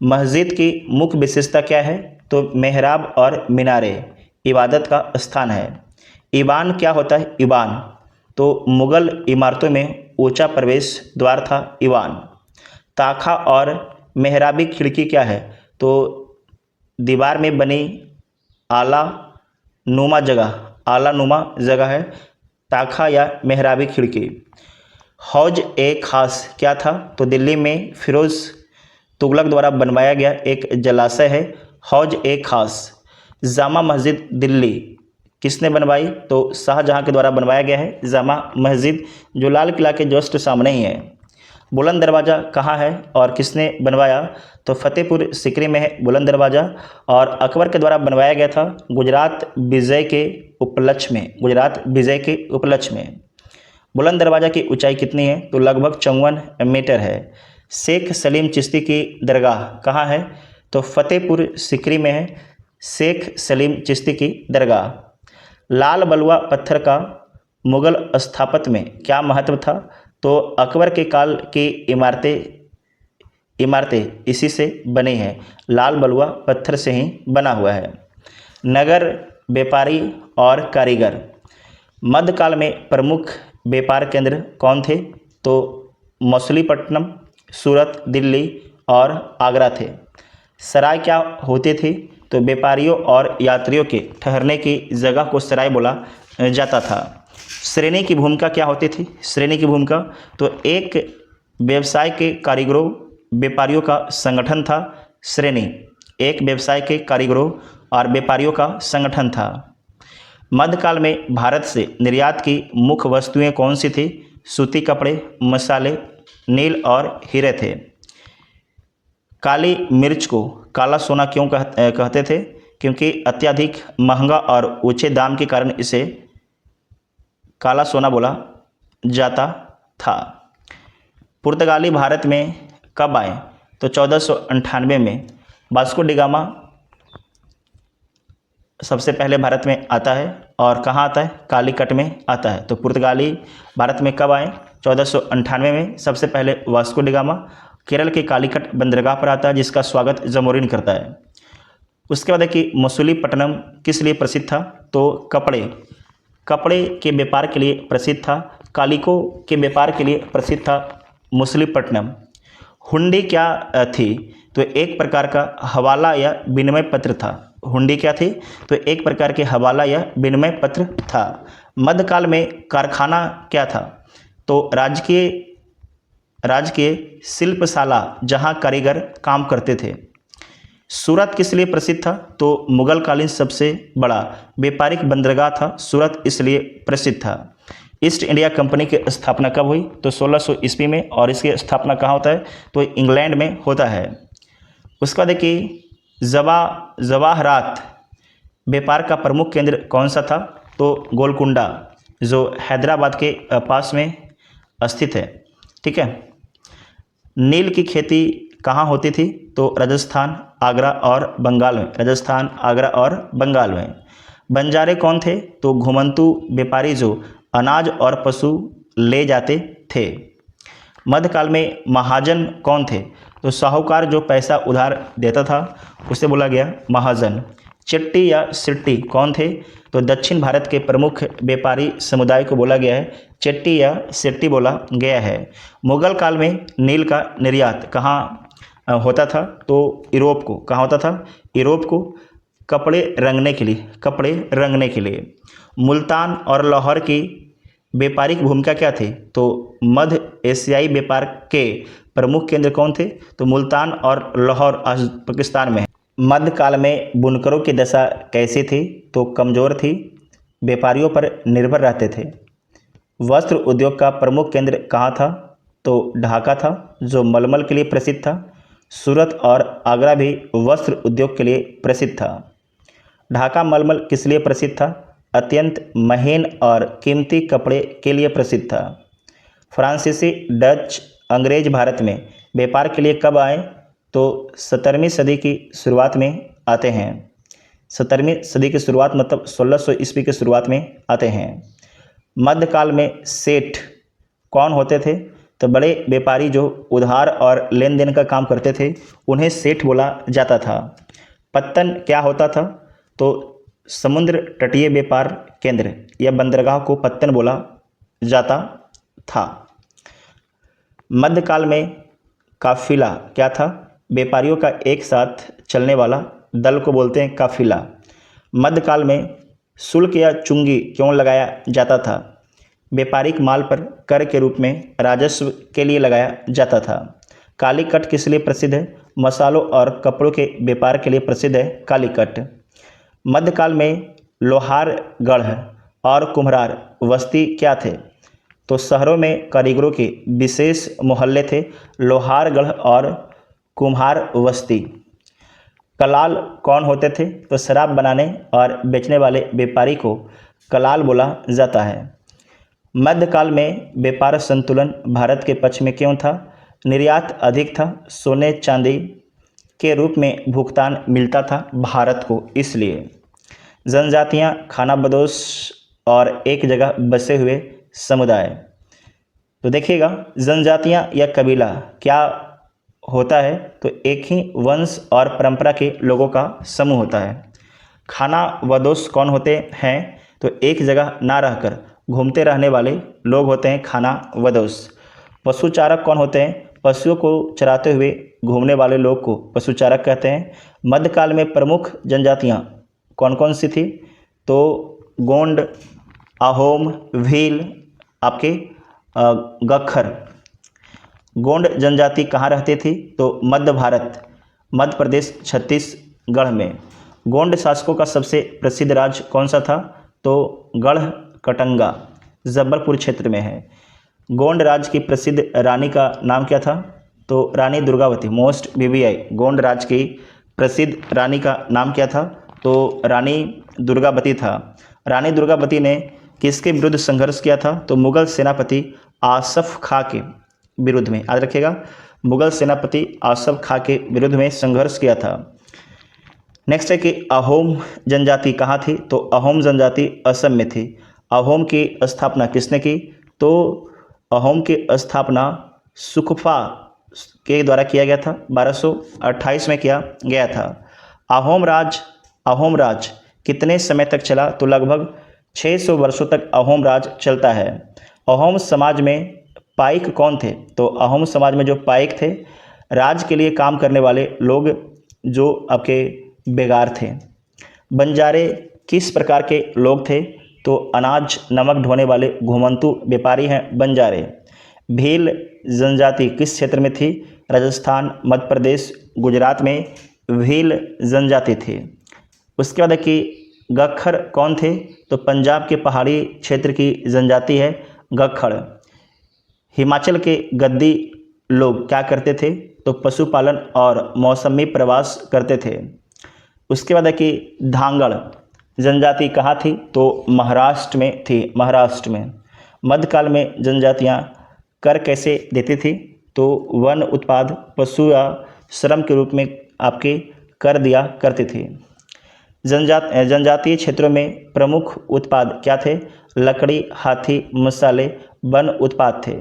मस्जिद की मुख्य विशेषता क्या है? तो मेहराब और मीनारे इबादत का स्थान है। ईवान क्या होता है? ईवान तो मुगल इमारतों में ऊंचा प्रवेश द्वार था ईवान। ताखा और मेहराबी खिड़की क्या है? तो दीवार में बनी आला नुमा जगह है ताखा या मेहराबी खिड़की। हौज ए खास क्या था? तो दिल्ली में फिरोज तुगलक द्वारा बनवाया गया एक जलाशय है हौज ए खास। जामा मस्जिद दिल्ली किसने बनवाई? तो शाहजहां के द्वारा बनवाया गया है जामा मस्जिद, जो लाल किला के जस्ट सामने ही है। बुलंद दरवाज़ा कहाँ है और किसने बनवाया? तो फतेहपुर सीकरी में है बुलंद दरवाज़ा, और अकबर के द्वारा बनवाया गया था गुजरात विजय के उपलक्ष्य में। बुलंद दरवाज़ा की ऊंचाई कितनी है? तो लगभग 54 मीटर है। शेख सलीम चिश्ती की दरगाह कहाँ है? तो फतेहपुर सीकरी में है शेख सलीम चिश्ती की दरगाह। लाल बलुआ पत्थर का मुगल स्थापत्य में क्या महत्व था? तो अकबर के काल की इमारतें इसी से बनी हैं, लाल बलुआ पत्थर से ही बना हुआ है। नगर, व्यापारी और कारीगर। मध्यकाल में प्रमुख व्यापार केंद्र कौन थे? तो मछलीपट्टनम, सूरत, दिल्ली और आगरा थे। सराय क्या होती थी? तो व्यापारियों और यात्रियों के ठहरने की जगह को सराय बोला जाता था। श्रेणी की भूमिका क्या होती थी? श्रेणी की भूमिका तो एक व्यवसाय के कारीगरों व्यापारियों का संगठन था। श्रेणी एक व्यवसाय के कारीगरों और व्यापारियों का संगठन था। मध्यकाल में भारत से निर्यात की मुख्य वस्तुएं कौन सी थी? सूती कपड़े, मसाले, नील और हीरे थे। काली मिर्च को काला सोना क्यों कहते थे? क्योंकि अत्यधिक महंगा और ऊंचे दाम के कारण इसे काला सोना बोला जाता था। पुर्तगाली भारत में कब आए? तो 1498 में। वास्को डी गामा सबसे पहले भारत में आता है और कहाँ आता है? कालीकट में आता है। तो पुर्तगाली भारत में कब आए? 1498 में। सबसे पहले वास्को डी गामा केरल के कालीकट बंदरगाह पर आता है, जिसका स्वागत जमोरिन करता है। उसके बाद है कि मसूलीपट्टनम किस लिए प्रसिद्ध था? तो कपड़े के व्यापार के लिए प्रसिद्ध था। कालिको के व्यापार के लिए प्रसिद्ध था मसूलीपट्टनम। हुंडी क्या थी? तो एक प्रकार का हवाला या विनिमय पत्र था। हुंडी क्या थी? तो एक प्रकार के हवाला या विनिमय पत्र था। मध्यकाल में कारखाना क्या था? तो राजकीय शिल्पशाला जहां कारीगर काम करते थे। सूरत किस लिए प्रसिद्ध था? तो मुगल कालीन सबसे बड़ा व्यापारिक बंदरगाह था सूरत, इसलिए प्रसिद्ध था। ईस्ट इंडिया कंपनी की स्थापना कब हुई? तो 1600 ईस्वी में। और इसकी स्थापना कहाँ होता है? तो इंग्लैंड में होता है। उसका देखिए जवाहरात व्यापार का प्रमुख केंद्र कौन सा था? तो गोलकुंडा, जो हैदराबाद के पास में स्थित है। ठीक है। नील की खेती कहाँ होती थी? तो राजस्थान, आगरा और बंगाल में। राजस्थान, आगरा और बंगाल में। बंजारे कौन थे? तो घुमंतू व्यापारी जो अनाज और पशु ले जाते थे। मध्यकाल में महाजन कौन थे? तो साहूकार जो पैसा उधार देता था उसे बोला गया महाजन। चिट्टी या सिट्टी कौन थे? तो दक्षिण भारत के प्रमुख व्यापारी समुदाय को बोला गया है चिट्टी या सिट्टी बोला गया है। मुगल काल में नील का निर्यात कहाँ होता था? तो यूरोप को। कहाँ होता था? यूरोप को। कपड़े रंगने के लिए। मुल्तान और लाहौर की व्यापारिक भूमिका क्या थी? तो मध्य एशियाई व्यापार के प्रमुख केंद्र कौन थे? तो मुल्तान और लाहौर आज पाकिस्तान में है। मध्यकाल में बुनकरों की दशा कैसी थी? तो कमज़ोर थी, व्यापारियों पर निर्भर रहते थे। वस्त्र उद्योग का प्रमुख केंद्र कहाँ था? तो ढाका था, जो मलमल के लिए प्रसिद्ध था। सूरत और आगरा भी वस्त्र उद्योग के लिए प्रसिद्ध था। ढाका मलमल किस लिए प्रसिद्ध था? अत्यंत महीन और कीमती कपड़े के लिए प्रसिद्ध था। फ्रांसीसी, डच, अंग्रेज भारत में व्यापार के लिए कब आए? तो 17वीं सदी की शुरुआत में आते हैं। 17वीं सदी की शुरुआत मतलब 1600 ईस्वी की शुरुआत में आते हैं। मध्यकाल में सेठ कौन होते थे? तो बड़े व्यापारी जो उधार और लेन देन का काम करते थे उन्हें सेठ बोला जाता था। पत्तन क्या होता था? तो समुद्र तटीय व्यापार केंद्र या बंदरगाह को पत्तन बोला जाता था। मध्यकाल में काफिला क्या था? व्यापारियों का एक साथ चलने वाला दल को बोलते हैं काफिला। मध्यकाल में शुल्क या चुंगी क्यों लगाया जाता था? व्यापारिक माल पर कर के रूप में राजस्व के लिए लगाया जाता था। कालीकट किस लिए प्रसिद्ध है? मसालों और कपड़ों के व्यापार के लिए प्रसिद्ध है कालीकट। मध्यकाल में लोहारगढ़ और कुम्हार बस्ती क्या थे? तो शहरों में कारीगरों के विशेष मोहल्ले थे लोहारगढ़ और कुम्हार बस्ती। कलाल कौन होते थे? तो शराब बनाने और बेचने वाले व्यापारी को कलाल बोला जाता है। मध्यकाल में व्यापार संतुलन भारत के पक्ष में क्यों था? निर्यात अधिक था, सोने चांदी के रूप में भुगतान मिलता था भारत को, इसलिए। जनजातियां खानाबदोश और एक जगह बसे हुए समुदाय। तो देखिएगा जनजातियां या कबीला क्या होता है? तो एक ही वंश और परंपरा के लोगों का समूह होता है। खानाबदोश कौन होते हैं? तो एक जगह ना रहकर घूमते रहने वाले लोग होते हैं खानाबदोश। पशुचारक कौन होते हैं? पशुओं को चराते हुए घूमने वाले लोग को पशुचारक कहते हैं। मध्यकाल में प्रमुख जनजातियां कौन कौन सी थी? तो गोंड, अहोम, भील, आपके गख्खर। गोंड जनजाति कहाँ रहती थी? तो मध्य भारत, मध्य प्रदेश, छत्तीसगढ़ में। गोंड शासकों का सबसे प्रसिद्ध राज्य कौन सा था? तो गढ़कटंगा, जबलपुर क्षेत्र में है। गोंड राज की प्रसिद्ध रानी का नाम क्या था? तो रानी दुर्गावती। मोस्ट वीवीआई, गोंड राज की प्रसिद्ध रानी का नाम क्या था? तो रानी दुर्गावती था। रानी दुर्गावती ने किसके विरुद्ध संघर्ष किया था? तो मुगल सेनापति आसफ खां के विरुद्ध में। याद रखिएगा, मुगल सेनापति आसफ खां के विरुद्ध में संघर्ष किया था। नेक्स्ट है कि अहोम जनजाति कहाँ थी? तो अहोम जनजाति असम में थी। अहोम की स्थापना किसने की? तो अहोम की स्थापना सुखफा के द्वारा किया गया था, 1228 में किया गया था। अहोम राज कितने समय तक चला? तो लगभग 600 वर्षों तक अहोम राज चलता है। अहोम समाज में पाइक कौन थे? तो अहोम समाज में जो पाइक थे, राज के लिए काम करने वाले लोग जो आपके बेगार थे। बंजारे किस प्रकार के लोग थे? तो अनाज नमक ढोने वाले घुमंतू व्यापारी हैं बंजारे। भील जनजाति किस क्षेत्र में थी? राजस्थान, मध्य प्रदेश, गुजरात में भील जनजाति थी। उसके बाद है कि गख्खर कौन थे? तो पंजाब के पहाड़ी क्षेत्र की जनजाति है गख्खर। हिमाचल के गद्दी लोग क्या करते थे? तो पशुपालन और मौसमी प्रवास करते थे। उसके बाद है कि धांगड़ जनजाति कहाँ थी? तो महाराष्ट्र में थी, महाराष्ट्र में। मध्यकाल में जनजातियाँ कर कैसे देती थी? तो वन उत्पाद, पशु या श्रम के रूप में आपके कर दिया करती थी। जनजातीय क्षेत्रों में प्रमुख उत्पाद क्या थे? लकड़ी, हाथी, मसाले, वन उत्पाद थे।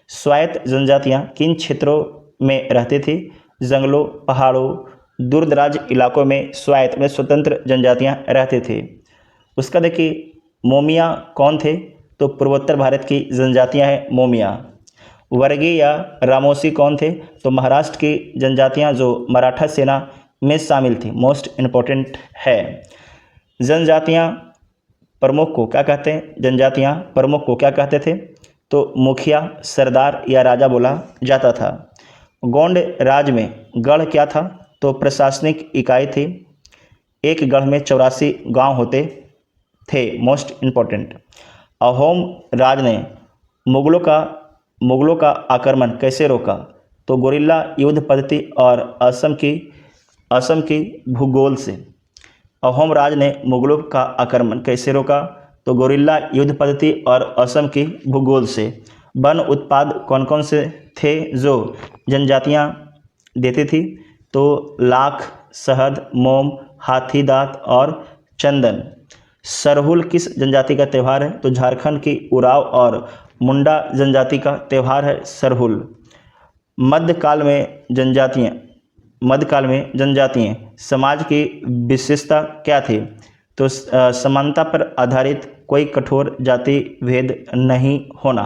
स्वायत्त जनजातियाँ किन क्षेत्रों में रहती थी? जंगलों, पहाड़ों, दूरदराज इलाकों में स्वायत्त में स्वतंत्र जनजातियाँ रहती थी। उसका देखिए मोमिया कौन थे? तो पूर्वोत्तर भारत की जनजातियाँ हैं मोमिया। वर्गी या रामोसी कौन थे? तो महाराष्ट्र की जनजातियाँ जो मराठा सेना में शामिल थी। मोस्ट इम्पोर्टेंट है। जनजातियाँ प्रमुख को क्या कहते हैं? जनजातियाँ प्रमुख को क्या कहते थे? तो मुखिया, सरदार या राजा बोला जाता था। गोंड राज में गढ़ क्या था? तो प्रशासनिक इकाई थी। एक गढ़ में 84 गांव होते थे। Most important. अहोम राज ने मुगलों का आक्रमण कैसे रोका? तो गुरिल्ला युद्ध पद्धति और असम की भूगोल से। अहोम राज ने मुगलों का आक्रमण कैसे रोका? तो गुरिल्ला युद्ध पद्धति और असम की भूगोल से। वन उत्पाद कौन कौन से थे जो जनजातियां देती थी? तो लाख, शहद, मोम, हाथी दांत और चंदन। सरहुल किस जनजाति का त्यौहार है? तो झारखंड की उराव और मुंडा जनजाति का त्यौहार है सरहुल। मध्यकाल में जनजातियाँ समाज की विशेषता क्या थी? तो समानता पर आधारित, कोई कठोर जाति भेद नहीं होना।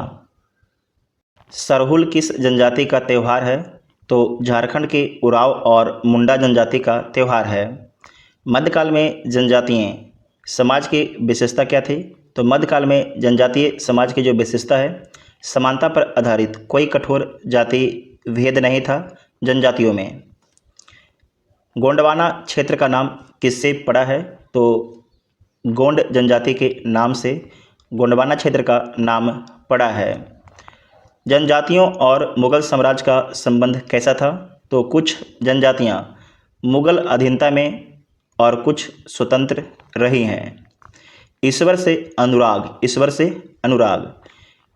सरहुल किस जनजाति का त्यौहार है? तो झारखंड के उराव और मुंडा जनजाति का त्यौहार है। मध्यकाल में जनजातीय समाज की विशेषता क्या थी? तो मध्यकाल में जनजातीय समाज की जो विशेषता है, समानता पर आधारित, कोई कठोर जाति भेद नहीं था जनजातियों में। गोंडवाना क्षेत्र का नाम किससे पड़ा है? तो गोंड जनजाति के नाम से गोंडवाना क्षेत्र का नाम पड़ा है। जनजातियों और मुगल साम्राज्य का संबंध कैसा था? तो कुछ जनजातियां मुगल अधीनता में और कुछ स्वतंत्र रही हैं। ईश्वर से अनुराग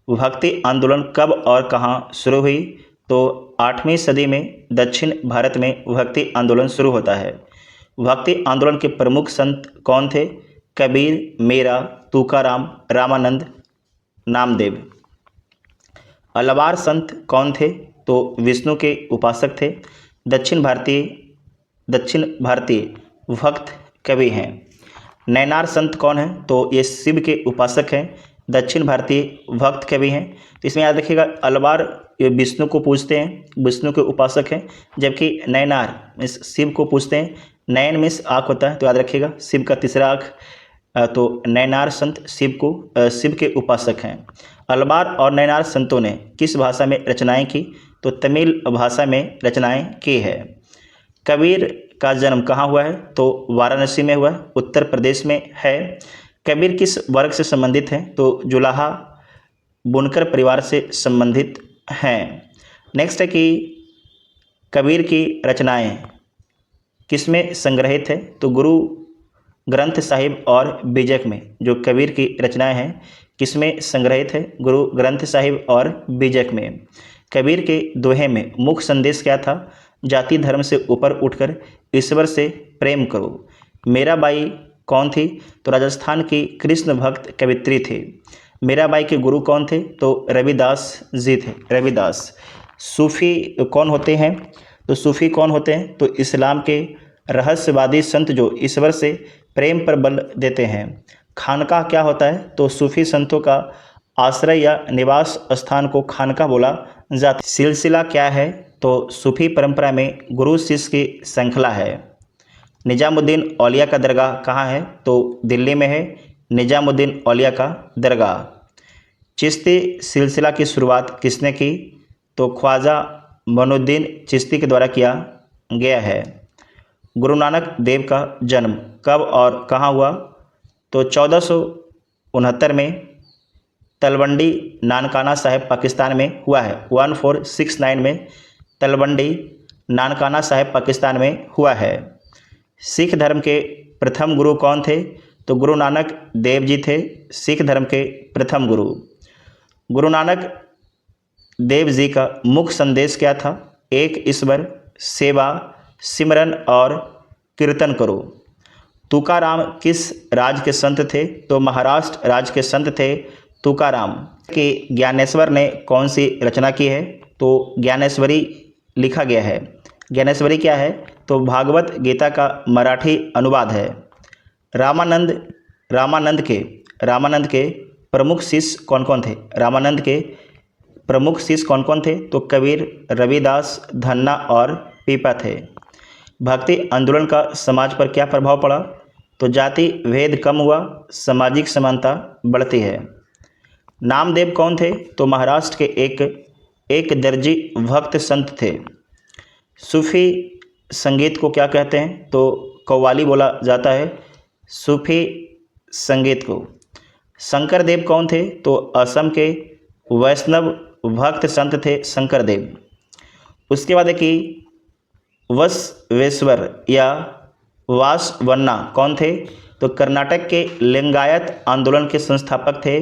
भक्ति आंदोलन कब और कहाँ शुरू हुई? तो 8वीं सदी में दक्षिण भारत में भक्ति आंदोलन शुरू होता है। भक्ति आंदोलन के प्रमुख संत कौन थे? कबीर, मीरा, तुकाराम, रामानंद, नामदेव। अलवार संत कौन थे? तो विष्णु के उपासक थे। दक्षिण भारतीय भक्त कवि हैं। नैनार संत कौन है? तो ये शिव के उपासक हैं, दक्षिण भारतीय भक्त कवि हैं। तो इसमें याद रखिएगा, अलवार ये विष्णु को पूजते हैं, विष्णु के उपासक हैं, जबकि नैनार मीन्स शिव को पूजते हैं। नयन मीन्स आँख होता है, तो याद रखिएगा शिव का तीसरा आँख। तो नैनार संत शिव के उपासक हैं। अलवार और नैनार संतों ने किस भाषा में रचनाएं की? तो तमिल भाषा में रचनाएं की है। कबीर का जन्म कहाँ हुआ है? तो वाराणसी में हुआ है, उत्तर प्रदेश में है। कबीर किस वर्ग से संबंधित हैं? तो जुलाहा बुनकर परिवार से संबंधित हैं। नेक्स्ट है कि कबीर की रचनाएं किसमें संग्रहित है, तो गुरु ग्रंथ साहिब और बीजक में। जो कबीर की रचनाएं हैं किसमें संग्रहित है, गुरु ग्रंथ साहिब और बीजक में। कबीर के दोहे में मुख्य संदेश क्या था, जाति धर्म से ऊपर उठकर ईश्वर से प्रेम करो। मीराबाई कौन थी, तो राजस्थान की कृष्ण भक्त कवित्री थी। मीराबाई के गुरु कौन थे, तो रविदास जी थे, रविदास। सूफी कौन होते हैं, तो सूफी कौन होते हैं, तो इस्लाम के रहस्यवादी संत जो ईश्वर से प्रेम पर बल देते हैं। खानकाह क्या होता है, तो सूफी संतों का आश्रय या निवास स्थान को खानकाह बोला जाता है। सिलसिला क्या है, तो सूफी परंपरा में गुरु शिष्य की श्रृंखला है। निजामुद्दीन औलिया का दरगाह कहाँ है, तो दिल्ली में है निजामुद्दीन औलिया का दरगाह। चिश्ती सिलसिला की शुरुआत किसने की, तो ख्वाजा मोइनुद्दीन चिश्ती के द्वारा किया गया है। गुरु नानक देव का जन्म कब और कहाँ हुआ, तो 1469 में तलवंडी नानकाना साहिब पाकिस्तान में हुआ है। 1469 में तलवंडी नानकाना साहिब पाकिस्तान में हुआ है। सिख धर्म के प्रथम गुरु कौन थे, तो गुरु नानक देव जी थे सिख धर्म के प्रथम गुरु। गुरु नानक देव जी का मुख्य संदेश क्या था, एक ईश्वर, सेवा, सिमरन और कीर्तन करो। तुकाराम किस राज्य के संत थे, तो महाराष्ट्र राज्य के संत थे तुकाराम। के ज्ञानेश्वर ने कौन सी रचना की है, तो ज्ञानेश्वरी लिखा गया है। ज्ञानेश्वरी क्या है, तो भागवत गीता का मराठी अनुवाद है। रामानंद के प्रमुख शिष्य कौन कौन थे, रामानंद के प्रमुख शिष्य कौन कौन थे, तो कबीर, रविदास, धन्ना और पीपा थे। भक्ति आंदोलन का समाज पर क्या प्रभाव पड़ा, तो जाति भेद कम हुआ, सामाजिक समानता बढ़ती है। नामदेव कौन थे, तो महाराष्ट्र के एक दर्जी भक्त संत थे। सूफी संगीत को क्या कहते हैं, तो कव्वाली बोला जाता है सूफी संगीत को। शंकर देव कौन थे, तो असम के वैष्णव भक्त संत थे शंकर देव। उसके बाद है कि बसवेश्वर या वासवन्ना कौन थे, तो कर्नाटक के लिंगायत आंदोलन के संस्थापक थे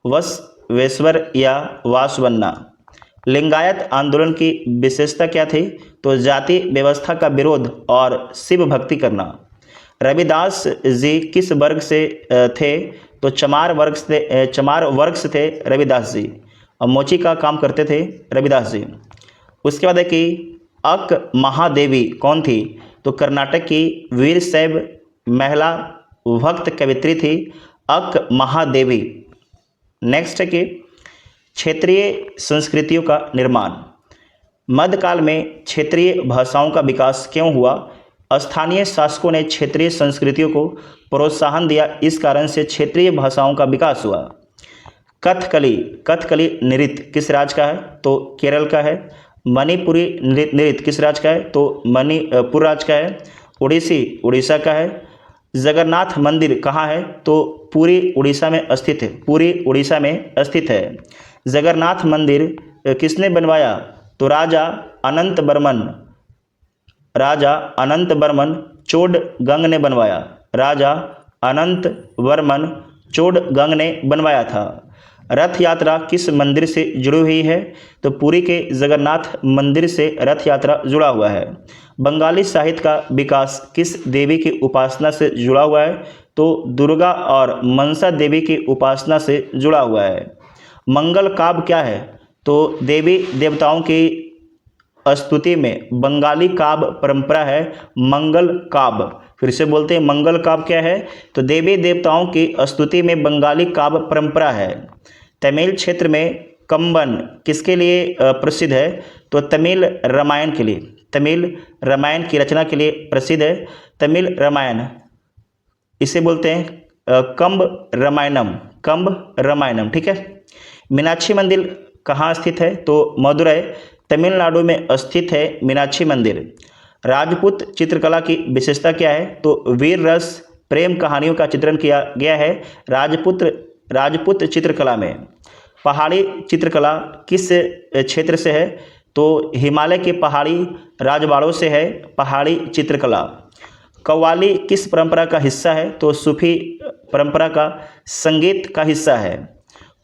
बसवेश्वर या वासवन्ना। लिंगायत आंदोलन की विशेषता क्या थी, तो जाति व्यवस्था का विरोध और शिव भक्ति करना। रविदास जी किस वर्ग से थे, तो चमार वर्ग से थे रविदास जी, और मोची का काम करते थे रविदास जी। उसके बाद है कि अक महादेवी कौन थी, तो कर्नाटक की वीरशैव महिला भक्त कवित्री थी अक महादेवी। नेक्स्ट है कि क्षेत्रीय संस्कृतियों का निर्माण। मध्यकाल में क्षेत्रीय भाषाओं का विकास क्यों हुआ, स्थानीय शासकों ने क्षेत्रीय संस्कृतियों को प्रोत्साहन दिया, इस कारण से क्षेत्रीय भाषाओं का विकास हुआ। कथकली नृत्य किस राज्य का है, तो केरल का है। मणिपुरी नृत्य किस राज्य का है, तो मणिपुर राज्य का है। ओडिसी उड़ीसा का है। जगन्नाथ मंदिर कहाँ है, तो पूरी उड़ीसा में स्थित है, पूरी उड़ीसा में स्थित है। जगन्नाथ मंदिर किसने बनवाया, तो राजा अनंत वर्मन चोडगंग ने बनवाया। राजा अनंत वर्मन चोडगंग ने बनवाया था। रथ यात्रा किस मंदिर से जुड़ी हुई है, तो पुरी के जगन्नाथ मंदिर से रथ यात्रा जुड़ा हुआ है। बंगाली साहित्य का विकास किस देवी की उपासना से जुड़ा हुआ है, तो दुर्गा और मनसा देवी की उपासना से जुड़ा हुआ है। मंगल काव्य क्या है, तो देवी देवताओं की स्तुति में बंगाली काव्य परंपरा है मंगल काव्य। फिर से बोलते हैं मंगल काव्य क्या है, तो देवी देवताओं की स्तुति में बंगाली काव्य परंपरा है। तमिल क्षेत्र में कंबन किसके लिए प्रसिद्ध है, तो तमिल रामायण के लिए, तमिल रामायण की रचना के लिए प्रसिद्ध है। तमिल रामायण इसे बोलते हैं कंब रामायणम, ठीक है। मीनाक्षी मंदिर कहाँ स्थित है, तो मदुरै तमिलनाडु में स्थित है मीनाक्षी मंदिर। राजपूत चित्रकला की विशेषता क्या है, तो वीर रस प्रेम कहानियों का चित्रण किया गया है राजपूत चित्रकला में। पहाड़ी चित्रकला किस क्षेत्र से है? तो हिमालय के पहाड़ी राजवाड़ों से है पहाड़ी चित्रकला। कव्वाली किस परंपरा का हिस्सा है? तो सूफी परंपरा का संगीत का हिस्सा है।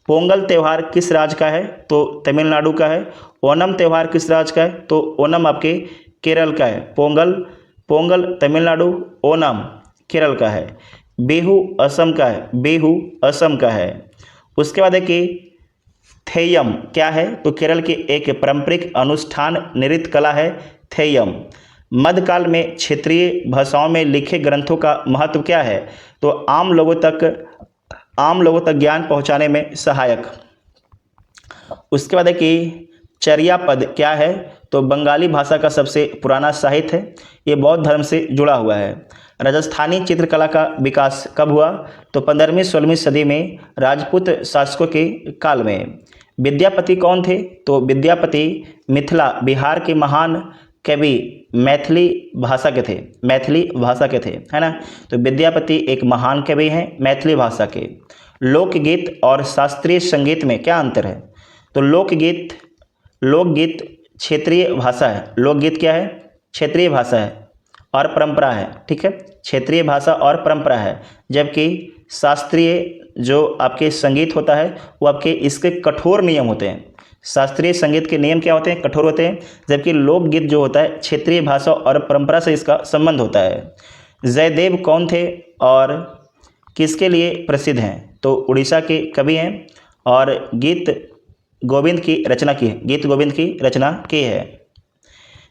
पोंगल त्यौहार किस राज्य का है? तो तमिलनाडु का है। ओणम त्यौहार किस राज्य का है? तो ओणम आपके केरल का है। पोंगल तमिलनाडु, ओणम केरल का है। बिहू असम का है। बिहू असम का है। उसके बाद है कि थेयम क्या है? तो केरल की एक पारंपरिक अनुष्ठान नृत्य कला है थेयम। मध्यकाल में क्षेत्रीय भाषाओं में लिखे ग्रंथों का महत्व क्या है? तो आम लोगों तक ज्ञान पहुंचाने में सहायक। उसके बाद है कि चर्या पद क्या है? तो बंगाली भाषा का सबसे पुराना साहित्य है। ये बौद्ध धर्म से जुड़ा हुआ है। राजस्थानी चित्रकला का विकास कब हुआ? तो 15वीं-16वीं सदी में राजपूत शासकों के काल में। विद्यापति कौन थे? तो विद्यापति मिथिला बिहार के महान कवि मैथिली भाषा के थे, है ना। तो विद्यापति एक महान कवि हैं मैथिली भाषा के। लोकगीत और शास्त्रीय संगीत में क्या अंतर है? तो लोकगीत क्षेत्रीय भाषा है। लोकगीत क्या है? क्षेत्रीय भाषा है और परंपरा है, ठीक है। क्षेत्रीय भाषा और परंपरा है, जबकि शास्त्रीय जो आपके संगीत होता है वो आपके इसके कठोर नियम होते हैं। शास्त्रीय संगीत के नियम क्या होते हैं? कठोर होते हैं। जबकि लोकगीत जो होता है क्षेत्रीय भाषा और परंपरा से इसका संबंध होता है। जयदेव कौन थे और किसके लिए प्रसिद्ध हैं? तो उड़ीसा के कवि हैं और गीत गोविंद की रचना की है।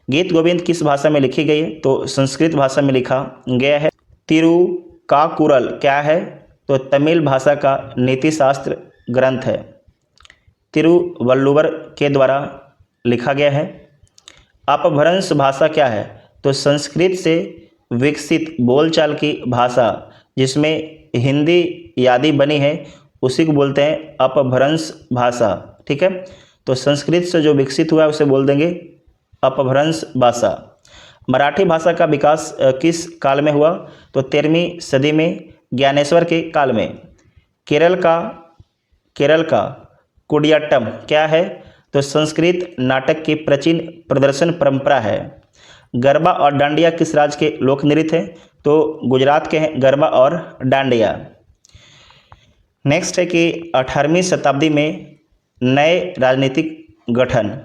गीत गोविंद किस भाषा में लिखी गई है? तो संस्कृत भाषा में लिखा गया है। तिरुक्काकुरल क्या है? तो तमिल भाषा का नीति शास्त्र ग्रंथ है। तिरुवल्लुवर के द्वारा लिखा गया है। अपभ्रंश भाषा क्या है? तो संस्कृत से विकसित बोलचाल की भाषा जिसमें हिंदी आदि बनी है उसी को बोलते हैं अपभ्रंश भाषा, ठीक है। तो संस्कृत से जो विकसित हुआ है उसे बोल देंगे अपभ्रंश भाषा। मराठी भाषा का विकास किस काल में हुआ? तो 13वीं सदी में ज्ञानेश्वर के काल में। केरल का कुडियाट्टम क्या है? तो संस्कृत नाटक की प्राचीन प्रदर्शन परंपरा है। गरबा और डांडिया किस राज्य के लोक नृत्य हैं? तो गुजरात के हैं गरबा और डांडिया। नेक्स्ट है कि 18वीं शताब्दी में नए राजनीतिक गठन।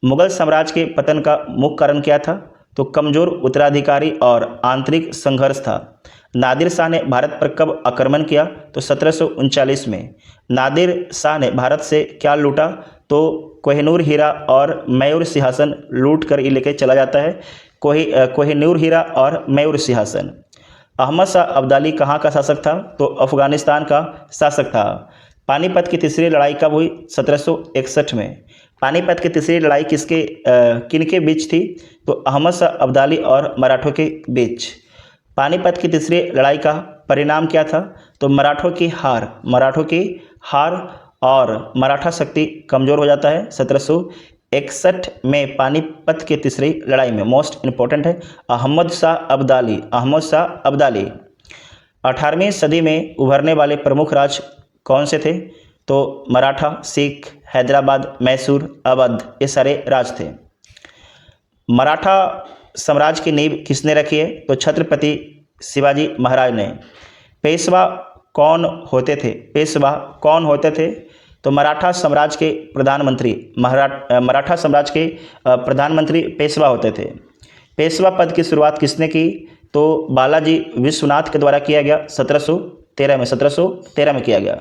मुगल साम्राज्य के पतन का मुख्य कारण क्या था? तो कमजोर उत्तराधिकारी और आंतरिक संघर्ष था। नादिर शाह ने भारत पर कब आक्रमण किया? तो 1739 में। नादिर शाह ने भारत से क्या लूटा? तो कोहिनूर हीरा और मयूर सिंहासन लूट कर ये लेके चला जाता है। कोहिनूर हीरा और मयूर सिंहासन। अहमद शाह अब्दाली कहाँ का शासक था? तो अफगानिस्तान का शासक था। पानीपत की तीसरी लड़ाई कब हुई? 1761 में। पानीपत की तीसरी लड़ाई किनके बीच थी? तो अहमद शाह अब्दाली और मराठों के बीच। पानीपत की तीसरी लड़ाई का परिणाम क्या था? तो मराठों की हार और मराठा शक्ति कमज़ोर हो जाता है 1761 में पानीपत की तीसरी लड़ाई में। मोस्ट इम्पोर्टेंट है अहमद शाह अब्दाली। 18वीं सदी में उभरने वाले प्रमुख राज्य कौन से थे? तो मराठा, सिख, हैदराबाद, मैसूर, अवध, ये सारे राज थे। मराठा साम्राज्य की नींव किसने रखी है? तो छत्रपति शिवाजी महाराज ने। पेशवा कौन होते थे? तो मराठा साम्राज्य के प्रधानमंत्री पेशवा होते थे। पेशवा पद की शुरुआत किसने की? तो बालाजी विश्वनाथ के द्वारा किया गया 1713 में किया गया।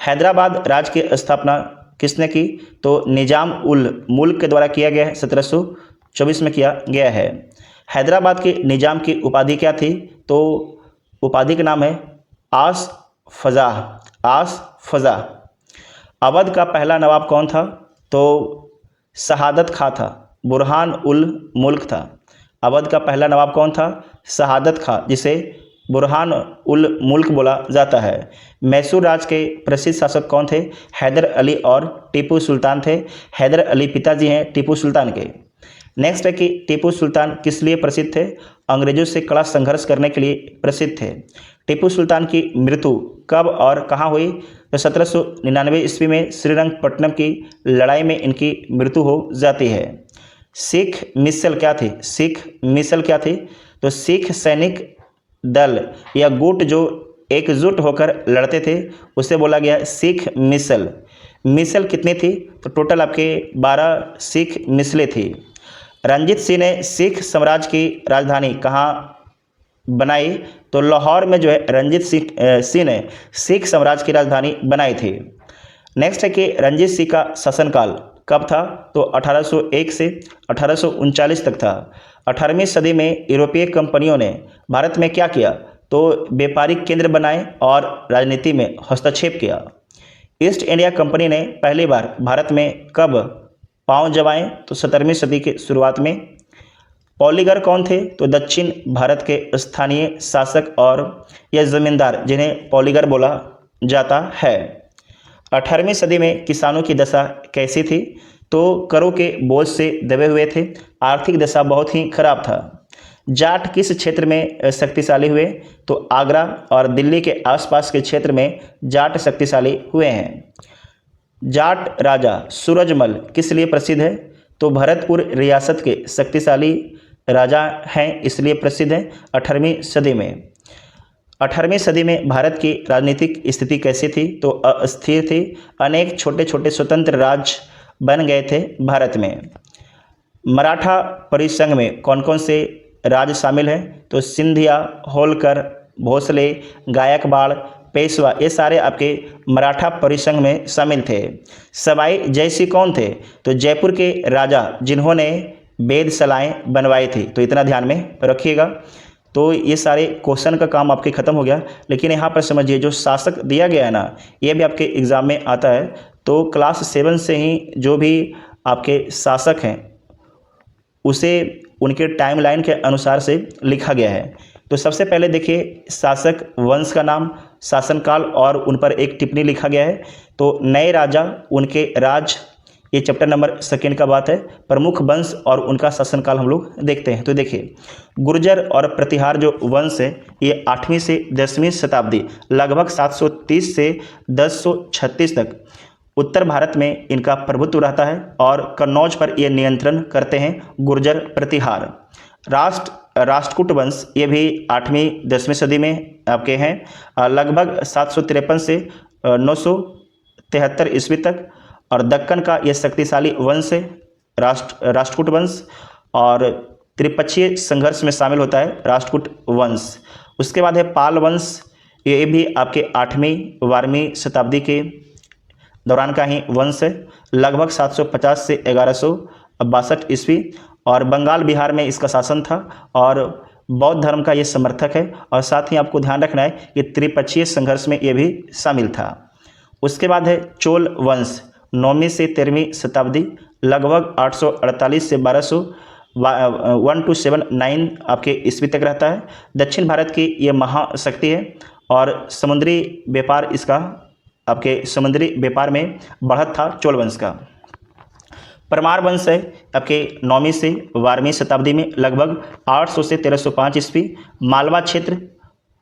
हैदराबाद राज्य की स्थापना किसने की? तो निजाम उल मुल्क के द्वारा किया गया है 1724 में किया गया है। हैदराबाद के निजाम की उपाधि क्या थी? तो उपाधि का नाम है आस फजा। अवध का पहला नवाब कौन था? तो शहादत खां था। बुरहान उल मुल्क था। अवध का पहला नवाब कौन था? शहादत खां, जिसे बुरहान उल मुल्क बोला जाता है। मैसूर राज्य के प्रसिद्ध शासक कौन थे? हैदर अली और टीपू सुल्तान थे। हैदर अली पिताजी हैं टीपू सुल्तान के। नेक्स्ट है कि टीपू सुल्तान किस लिए प्रसिद्ध थे? अंग्रेजों से कड़ा संघर्ष करने के लिए प्रसिद्ध थे। टीपू सुल्तान की मृत्यु कब और कहाँ हुई? तो 1799 ईस्वी में श्रीरंगपट्टनम की लड़ाई में इनकी मृत्यु हो जाती है। सिख मिसल क्या थी? सिख मिसल क्या थी? तो सिख सैनिक दल या गुट जो एकजुट होकर लड़ते थे उसे बोला गया सिख मिसल। मिसल कितनी थी? तो टोटल आपके 12 सिख मिसलें थी। रंजीत सिंह ने सिख साम्राज्य की राजधानी कहाँ बनाई? तो लाहौर में जो है रंजीत सिंह ने सिख साम्राज्य की राजधानी बनाई थी। नेक्स्ट है कि रंजीत सिंह का शासनकाल कब था? तो 1801 से 1839 तक था। 18वीं सदी में यूरोपीय कंपनियों ने भारत में क्या किया? तो व्यापारिक केंद्र बनाए और राजनीति में हस्तक्षेप किया। ईस्ट इंडिया कंपनी ने पहली बार भारत में कब पांव जमाए? तो 17वीं सदी के शुरुआत में। पॉलीगर कौन थे? तो दक्षिण भारत के स्थानीय शासक और या जमींदार जिन्हें पॉलीगर बोला जाता है। 18वीं सदी में किसानों की दशा कैसी थी? तो करों के बोझ से दबे हुए थे, आर्थिक दशा बहुत ही खराब था। जाट किस क्षेत्र में शक्तिशाली हुए? तो आगरा और दिल्ली के आसपास के क्षेत्र में जाट शक्तिशाली हुए हैं। जाट राजा सूरजमल किस लिए प्रसिद्ध है? तो भरतपुर रियासत के शक्तिशाली राजा हैं इसलिए प्रसिद्ध हैं 18वीं सदी में। 18वीं सदी में भारत की राजनीतिक स्थिति कैसी थी? तो अस्थिर थी। अनेक छोटे छोटे स्वतंत्र राज्य बन गए थे भारत में। मराठा परिसंघ में कौन कौन से राज्य शामिल हैं? तो सिंधिया, होलकर, भोसले, गायकवाड़, पेशवा, ये सारे आपके मराठा परिसंघ में शामिल थे। सवाई जयसिंह कौन थे? तो जयपुर के राजा जिन्होंने वेधशालाएं बनवाई थी। तो इतना ध्यान में रखिएगा। तो ये सारे क्वेश्चन का काम आपके ख़त्म हो गया, लेकिन यहाँ पर समझिए जो शासक दिया गया है ना, ये भी आपके एग्ज़ाम में आता है। तो क्लास 7 से ही जो भी आपके शासक हैं उसे उनके टाइमलाइन के अनुसार से लिखा गया है। तो सबसे पहले देखिए शासक वंश का नाम, शासनकाल और उन पर एक टिप्पणी लिखा गया है। तो नए राजा, उनके राज, ये चैप्टर नंबर 2 का बात है। प्रमुख वंश और उनका शासनकाल हम लोग देखते हैं। तो देखिए गुर्जर और प्रतिहार जो वंश है ये 8वीं से 10वीं शताब्दी लगभग 730 से 1036 तक उत्तर भारत में इनका प्रभुत्व रहता है और कन्नौज पर ये नियंत्रण करते हैं गुर्जर प्रतिहार। राष्ट्रकूट वंश ये भी 8वीं 10वीं सदी में आपके हैं लगभग 753 से 973 ईस्वी तक। और दक्कन का ये शक्तिशाली वंश है राष्ट्रकूट वंश, और त्रिपक्षीय संघर्ष में शामिल होता है राष्ट्रकूट वंश। उसके बाद है पाल वंश, ये भी आपके 8वीं 12वीं शताब्दी के दौरान का ही वंश है, लगभग 750 से 1162 ईस्वी। और बंगाल बिहार में इसका शासन था और बौद्ध धर्म का ये समर्थक है। और साथ ही आपको ध्यान रखना है कि त्रिपक्षीय संघर्ष में ये भी शामिल था। उसके बाद है चोल वंश, 9वीं से 13वीं शताब्दी लगभग 848 से 1279 आपके ईस्वी तक रहता है। दक्षिण भारत की ये महाशक्ति है और समुद्री व्यापार इसका आपके समुद्री व्यापार में बढ़त था चोल वंश का। परमार वंश है आपके 9वीं से 12वीं शताब्दी में लगभग 800 से 1305 ईस्वी। मालवा क्षेत्र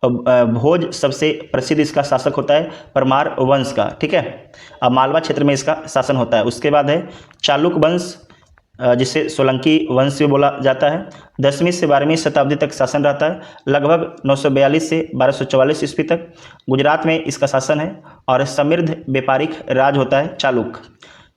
भोज सबसे प्रसिद्ध इसका शासक होता है परमार वंश का, ठीक है। अब मालवा क्षेत्र में इसका शासन होता है। उसके बाद है चालुक वंश जिसे सोलंकी वंश भी बोला जाता है। 10वीं से 12वीं शताब्दी तक शासन रहता है, लगभग 942 से 1244 ईस्वी तक। गुजरात में इसका शासन है और समृद्ध व्यापारिक राज होता है चालुक।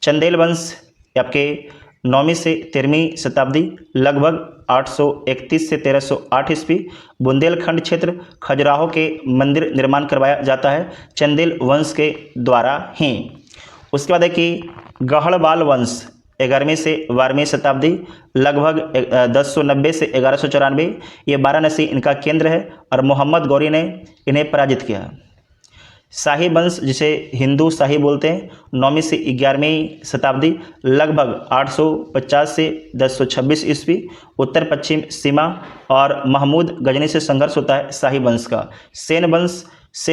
चंदेल वंश आपके 9वीं से 13वीं शताब्दी लगभग 831 से 1308 ईस्वी। बुंदेलखंड क्षेत्र खजुराहो के मंदिर निर्माण करवाया जाता है चंदेल वंश के द्वारा ही। उसके बाद है कि गढ़वाल वंश 11वीं से 12वीं शताब्दी लगभग 1090 से 1194, ये वाराणसी इनका केंद्र है और मोहम्मद गौरी ने इन्हें पराजित किया। शाही वंश जिसे हिंदू शाही बोलते हैं 9वीं से 11वीं शताब्दी लगभग 850 से 1026 ईस्वी। उत्तर पश्चिम सीमा और महमूद गजनी से संघर्ष होता है शाही वंश का। सेन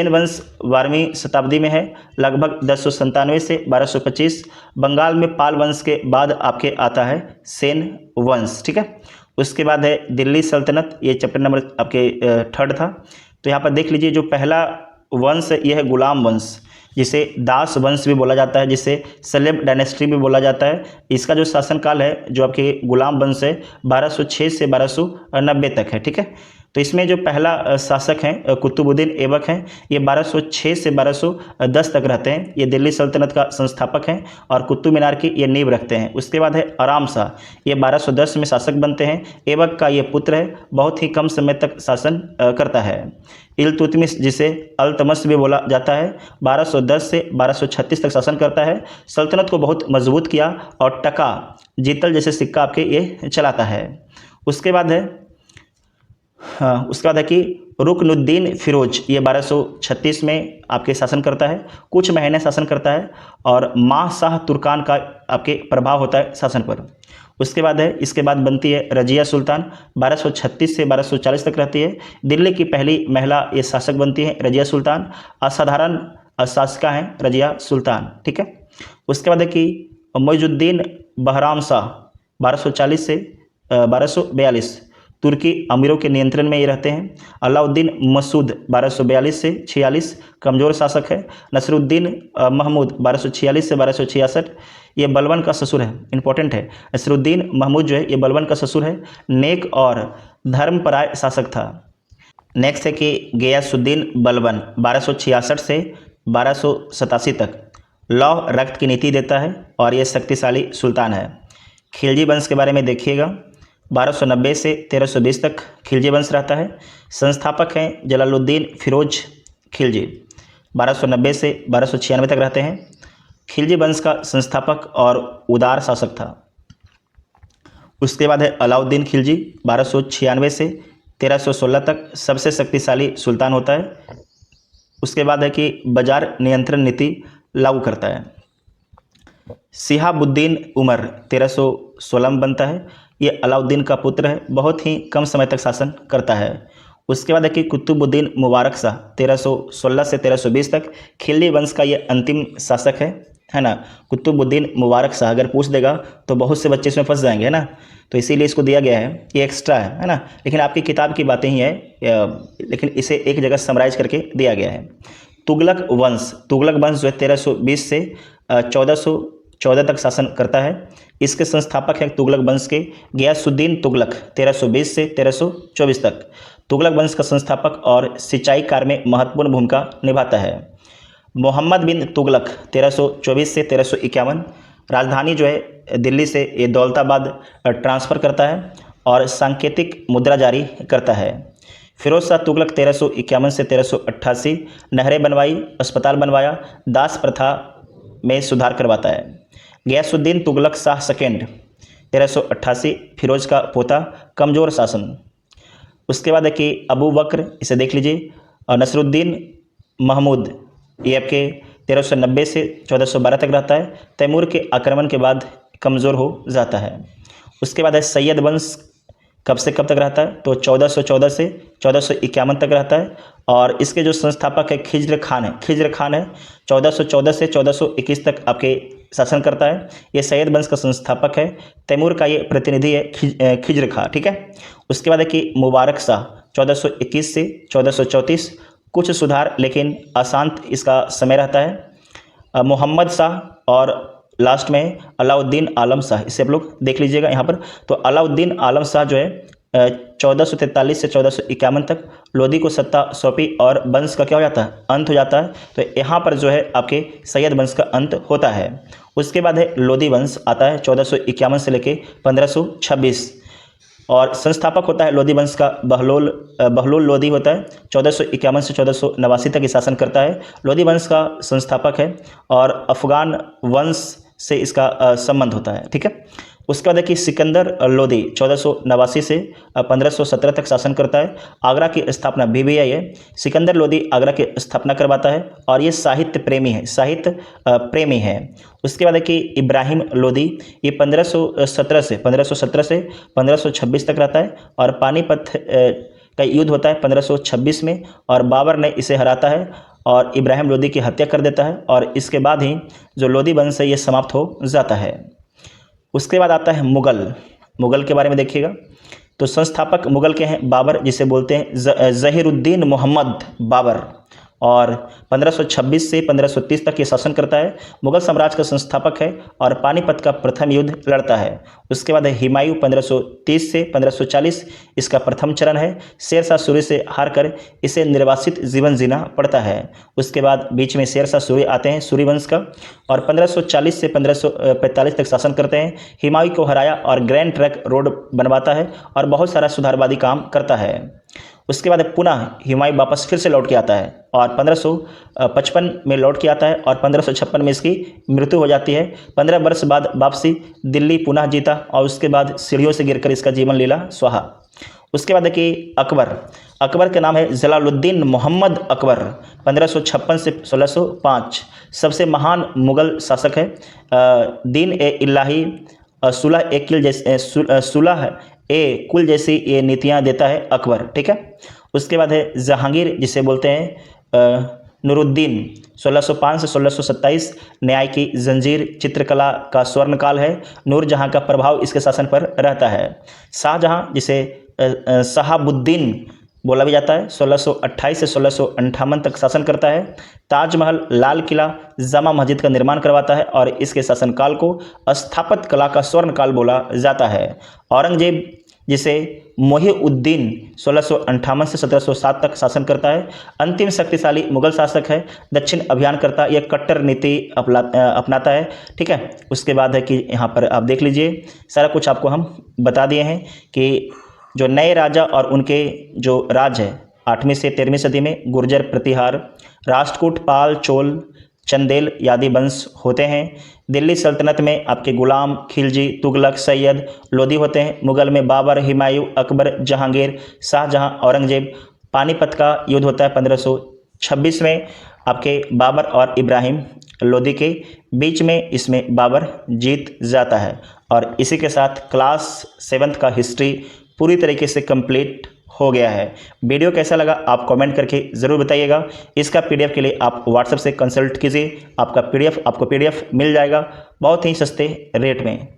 वंश 12वीं शताब्दी में है, लगभग 1097 से 1225। बंगाल में पाल वंश के बाद आपके आता है सेन वंश, ठीक है। उसके बाद है दिल्ली सल्तनत, ये चैप्टर नंबर आपके 3rd था। तो यहाँ पर देख लीजिए, जो पहला वंश है यह है गुलाम वंश, जिसे दास वंश भी बोला जाता है, जिसे सलेब डायनेस्टी भी बोला जाता है। इसका जो शासनकाल है, जो आपके गुलाम वंश है, 1206 से 1290 तक है। ठीक है, तो इसमें जो पहला शासक हैं कुतुबुद्दीन ऐबक हैं, ये 1206 से 1210 तक रहते हैं। ये दिल्ली सल्तनत का संस्थापक हैं और कुतुब मीनार की ये नींव रखते हैं। उसके बाद है आराम शाह, ये 1210 में शासक बनते हैं। ऐबक का ये पुत्र है, बहुत ही कम समय तक शासन करता है। इल्तुतमिश, जिसे अल्तमश भी बोला जाता है, 1210 से 1236 तक शासन करता है। सल्तनत को बहुत मजबूत किया और टका, जीतल जैसे सिक्का आपके ये चलाता है। उसके बाद है कि रुकनुद्दीन फिरोज, ये 1236 में आपके शासन करता है, कुछ महीने शासन करता है और माह शाह तुर्कान का आपके प्रभाव होता है शासन पर। उसके बाद है, इसके बाद बनती है रजिया सुल्तान, 1236 से 1240 तक रहती है। दिल्ली की पहली महिला ये शासक बनती है रजिया सुल्तान। असाधारण शासिका हैं रजिया सुल्तान। ठीक है, उसके बाद है कि मोइजुद्दीन बहराम शाह, 1240 से 1242 तुर्की अमीरों के नियंत्रण में ये रहते हैं। अलाउद्दीन मसूद, 1242 से 46 कमज़ोर शासक है। नसरुद्दीन महमूद, 1246 से 1266, ये बलबन का ससुर है, इंपॉर्टेंट है। नसरुद्दीन महमूद जो है ये बलबन का ससुर है, नेक और धर्मपराय शासक था। नेक्स्ट है कि गियासुद्दीन बलबन, 1266 से 1287 तक लौह रक्त की नीति देता है और ये शक्तिशाली सुल्तान है। खिलजी वंश के बारे में देखिएगा, 1290 से 1320 तक खिलजी वंश रहता है। संस्थापक हैं जलालुद्दीन फिरोज खिलजी, 1290 से 1296 तक रहते हैं। खिलजी वंश का संस्थापक और उदार शासक था। उसके बाद है अलाउद्दीन खिलजी, 1296 से 1316 तक सबसे शक्तिशाली सुल्तान होता है। उसके बाद है कि बाजार नियंत्रण नीति लागू करता है। शिहाबुद्दीन उमर 1316 में बनता है, ये अलाउद्दीन का पुत्र है, बहुत ही कम समय तक शासन करता है। उसके बाद है कि कुतुबुद्दीन मुबारक शाह, 1316 से 1320 तक खिलजी वंश का ये अंतिम शासक है ना। कुतुबुद्दीन मुबारक शाह अगर पूछ देगा तो बहुत से बच्चे इसमें फंस जाएंगे, है ना, तो इसीलिए इसको दिया गया है, ये एक्स्ट्रा है ना, लेकिन आपकी किताब की बातें ही है, लेकिन इसे एक जगह समराइज करके दिया गया है। तुगलक वंश जो है 1320 से 1414 तक शासन करता है। इसके संस्थापक हैं तुगलक वंश के गियासुद्दीन तुगलक, 1320 से 1324 तक तुगलक वंश का संस्थापक और सिंचाई कार्य में महत्वपूर्ण भूमिका निभाता है। मोहम्मद बिन तुगलक, 1324 से 1351, राजधानी जो है दिल्ली से ये दौलताबाद ट्रांसफ़र करता है और सांकेतिक मुद्रा जारी करता है। फिरोज शाह तुगलक 1351 से 1388 नहरें बनवाई, अस्पताल बनवाया, दास प्रथा में सुधार करवाता है। गियासुद्दीन तुगलक शाह सेकेंड, 1388 फिरोज का पोता, कमज़ोर शासन। उसके बाद है कि अबू बकर, इसे देख लीजिए, और नसरुद्दीन महमूद, ये आपके 1390 से 1412 तक रहता है। तैमूर के आक्रमण के बाद कमज़ोर हो जाता है। उसके बाद है सैयद वंश, कब से कब तक रहता है, तो 1414 से 1451 तक रहता है और इसके जो संस्थापक है खिज्र खान है, 1414 से 1421 तक आपके शासन करता है। ये सैयद वंश का संस्थापक है। तैमूर का ये प्रतिनिधि है खिज्र खां। ठीक है, उसके बाद है कि मुबारक शाह, 1421 से 1434, कुछ सुधार लेकिन अशांत इसका समय रहता है। मोहम्मद शाह और लास्ट में अलाउद्दीन आलम शाह, इसे आप लोग देख लीजिएगा यहाँ पर। तो अलाउद्दीन आलम शाह जो है 1443 से 1451 तक लोदी को सत्ता सौंपी और वंश का क्या हो जाता है, अंत हो जाता है। तो यहाँ पर जो है आपके सैयद वंश का अंत होता है। उसके बाद है लोदी वंश आता है 1451 से लेके 1526 और संस्थापक होता है लोदी वंश का बहलोल लोदी होता है, 1451 से 1489 तक शासन करता है। लोदी वंश का संस्थापक है और अफगान वंश से इसका संबंध होता है। ठीक है, उसके बाद है कि सिकंदर लोदी 1489 से 1517 तक शासन करता है। आगरा की स्थापना BBI है। सिकंदर लोदी आगरा की स्थापना करवाता है और ये साहित्य प्रेमी है। उसके बाद है कि इब्राहिम लोदी, ये 1517 से 1526 तक रहता है और पानीपत का युद्ध होता है 1526 में और बाबर ने इसे हराता है और इब्राहिम लोदी की हत्या कर देता है और इसके बाद ही जो लोदी वंश है ये समाप्त हो जाता है। उसके बाद आता है मुग़ल के बारे में देखिएगा। तो संस्थापक मुगल के हैं बाबर, जिसे बोलते हैं ज़हीरुद्दीन मोहम्मद बाबर, और 1526 से 1530 तक ये शासन करता है। मुगल साम्राज्य का संस्थापक है और पानीपत का प्रथम युद्ध लड़ता है। उसके बाद हुमायूं 1530 से 1540 इसका प्रथम चरण है। शेरशाह सूरी से हारकर इसे निर्वासित जीवन जीना पड़ता है। उसके बाद बीच में शेरशाह सूरी आते हैं, सूरी वंश का, और 1540 से 1545 तक शासन करते हैं। हुमायूं को हराया और ग्रैंड ट्रंक रोड बनवाता है और बहुत सारा सुधारवादी काम करता है। उसके बाद पुनः हुमायूं वापस फिर से लौट के आता है और 1555 में लौट के आता है और 1556 में इसकी मृत्यु हो जाती है। 15 वर्ष बाद वापसी, दिल्ली पुनः जीता और उसके बाद सीढ़ियों से गिरकर इसका जीवन लीला स्वाहा। उसके बाद देखिए अकबर का नाम है जलालुद्दीन मोहम्मद अकबर, 1556 से 1605, सबसे महान मुगल शासक है। दीन ए इलाही, सुलह ए कुल जैसी ये नीतियाँ देता है अकबर, ठीक है। उसके बाद है जहांगीर, जिसे बोलते हैं नूरुद्दीन, 1605 से 1627, न्याय की जंजीर, चित्रकला का स्वर्णकाल है। नूरजहां का प्रभाव इसके शासन पर रहता है। शाहजहां, जिसे शहाबुद्दीन बोला भी जाता है, 1628 से 1658 तक शासन करता है। ताजमहल, लाल किला, जामा मस्जिद का निर्माण करवाता है और इसके शासनकाल को स्थापत्य कला का स्वर्णकाल बोला जाता है। औरंगजेब, जिसे मोहिउद्दीन, 1658 से 1707 तक शासन करता है। अंतिम शक्तिशाली मुगल शासक है, दक्षिण अभियान करता, यह कट्टर नीति अपनाता है, ठीक है। उसके बाद है कि यहाँ पर आप देख लीजिए, सारा कुछ आपको हम बता दिए हैं कि जो नए राजा और उनके जो राज है 8वीं से 13वीं सदी में गुर्जर, प्रतिहार, राष्ट्रकूट, पाल, चोल, चंदेल आदि वंश होते हैं। दिल्ली सल्तनत में आपके गुलाम, खिलजी, तुगलक, सैयद, लोधी होते हैं। मुगल में बाबर, हुमायूं, अकबर, जहांगीर, शाहजहां, औरंगजेब। पानीपत का युद्ध होता है 1526 में, आपके बाबर और इब्राहिम लोधी के बीच में, इसमें बाबर जीत जाता है। और इसी के साथ क्लास 7th का हिस्ट्री पूरी तरीके से कंप्लीट हो गया है। वीडियो कैसा लगा आप कमेंट करके ज़रूर बताइएगा। इसका पीडीएफ के लिए आप व्हाट्सएप से कंसल्ट कीजिए, आपको पीडीएफ मिल जाएगा बहुत ही सस्ते रेट में।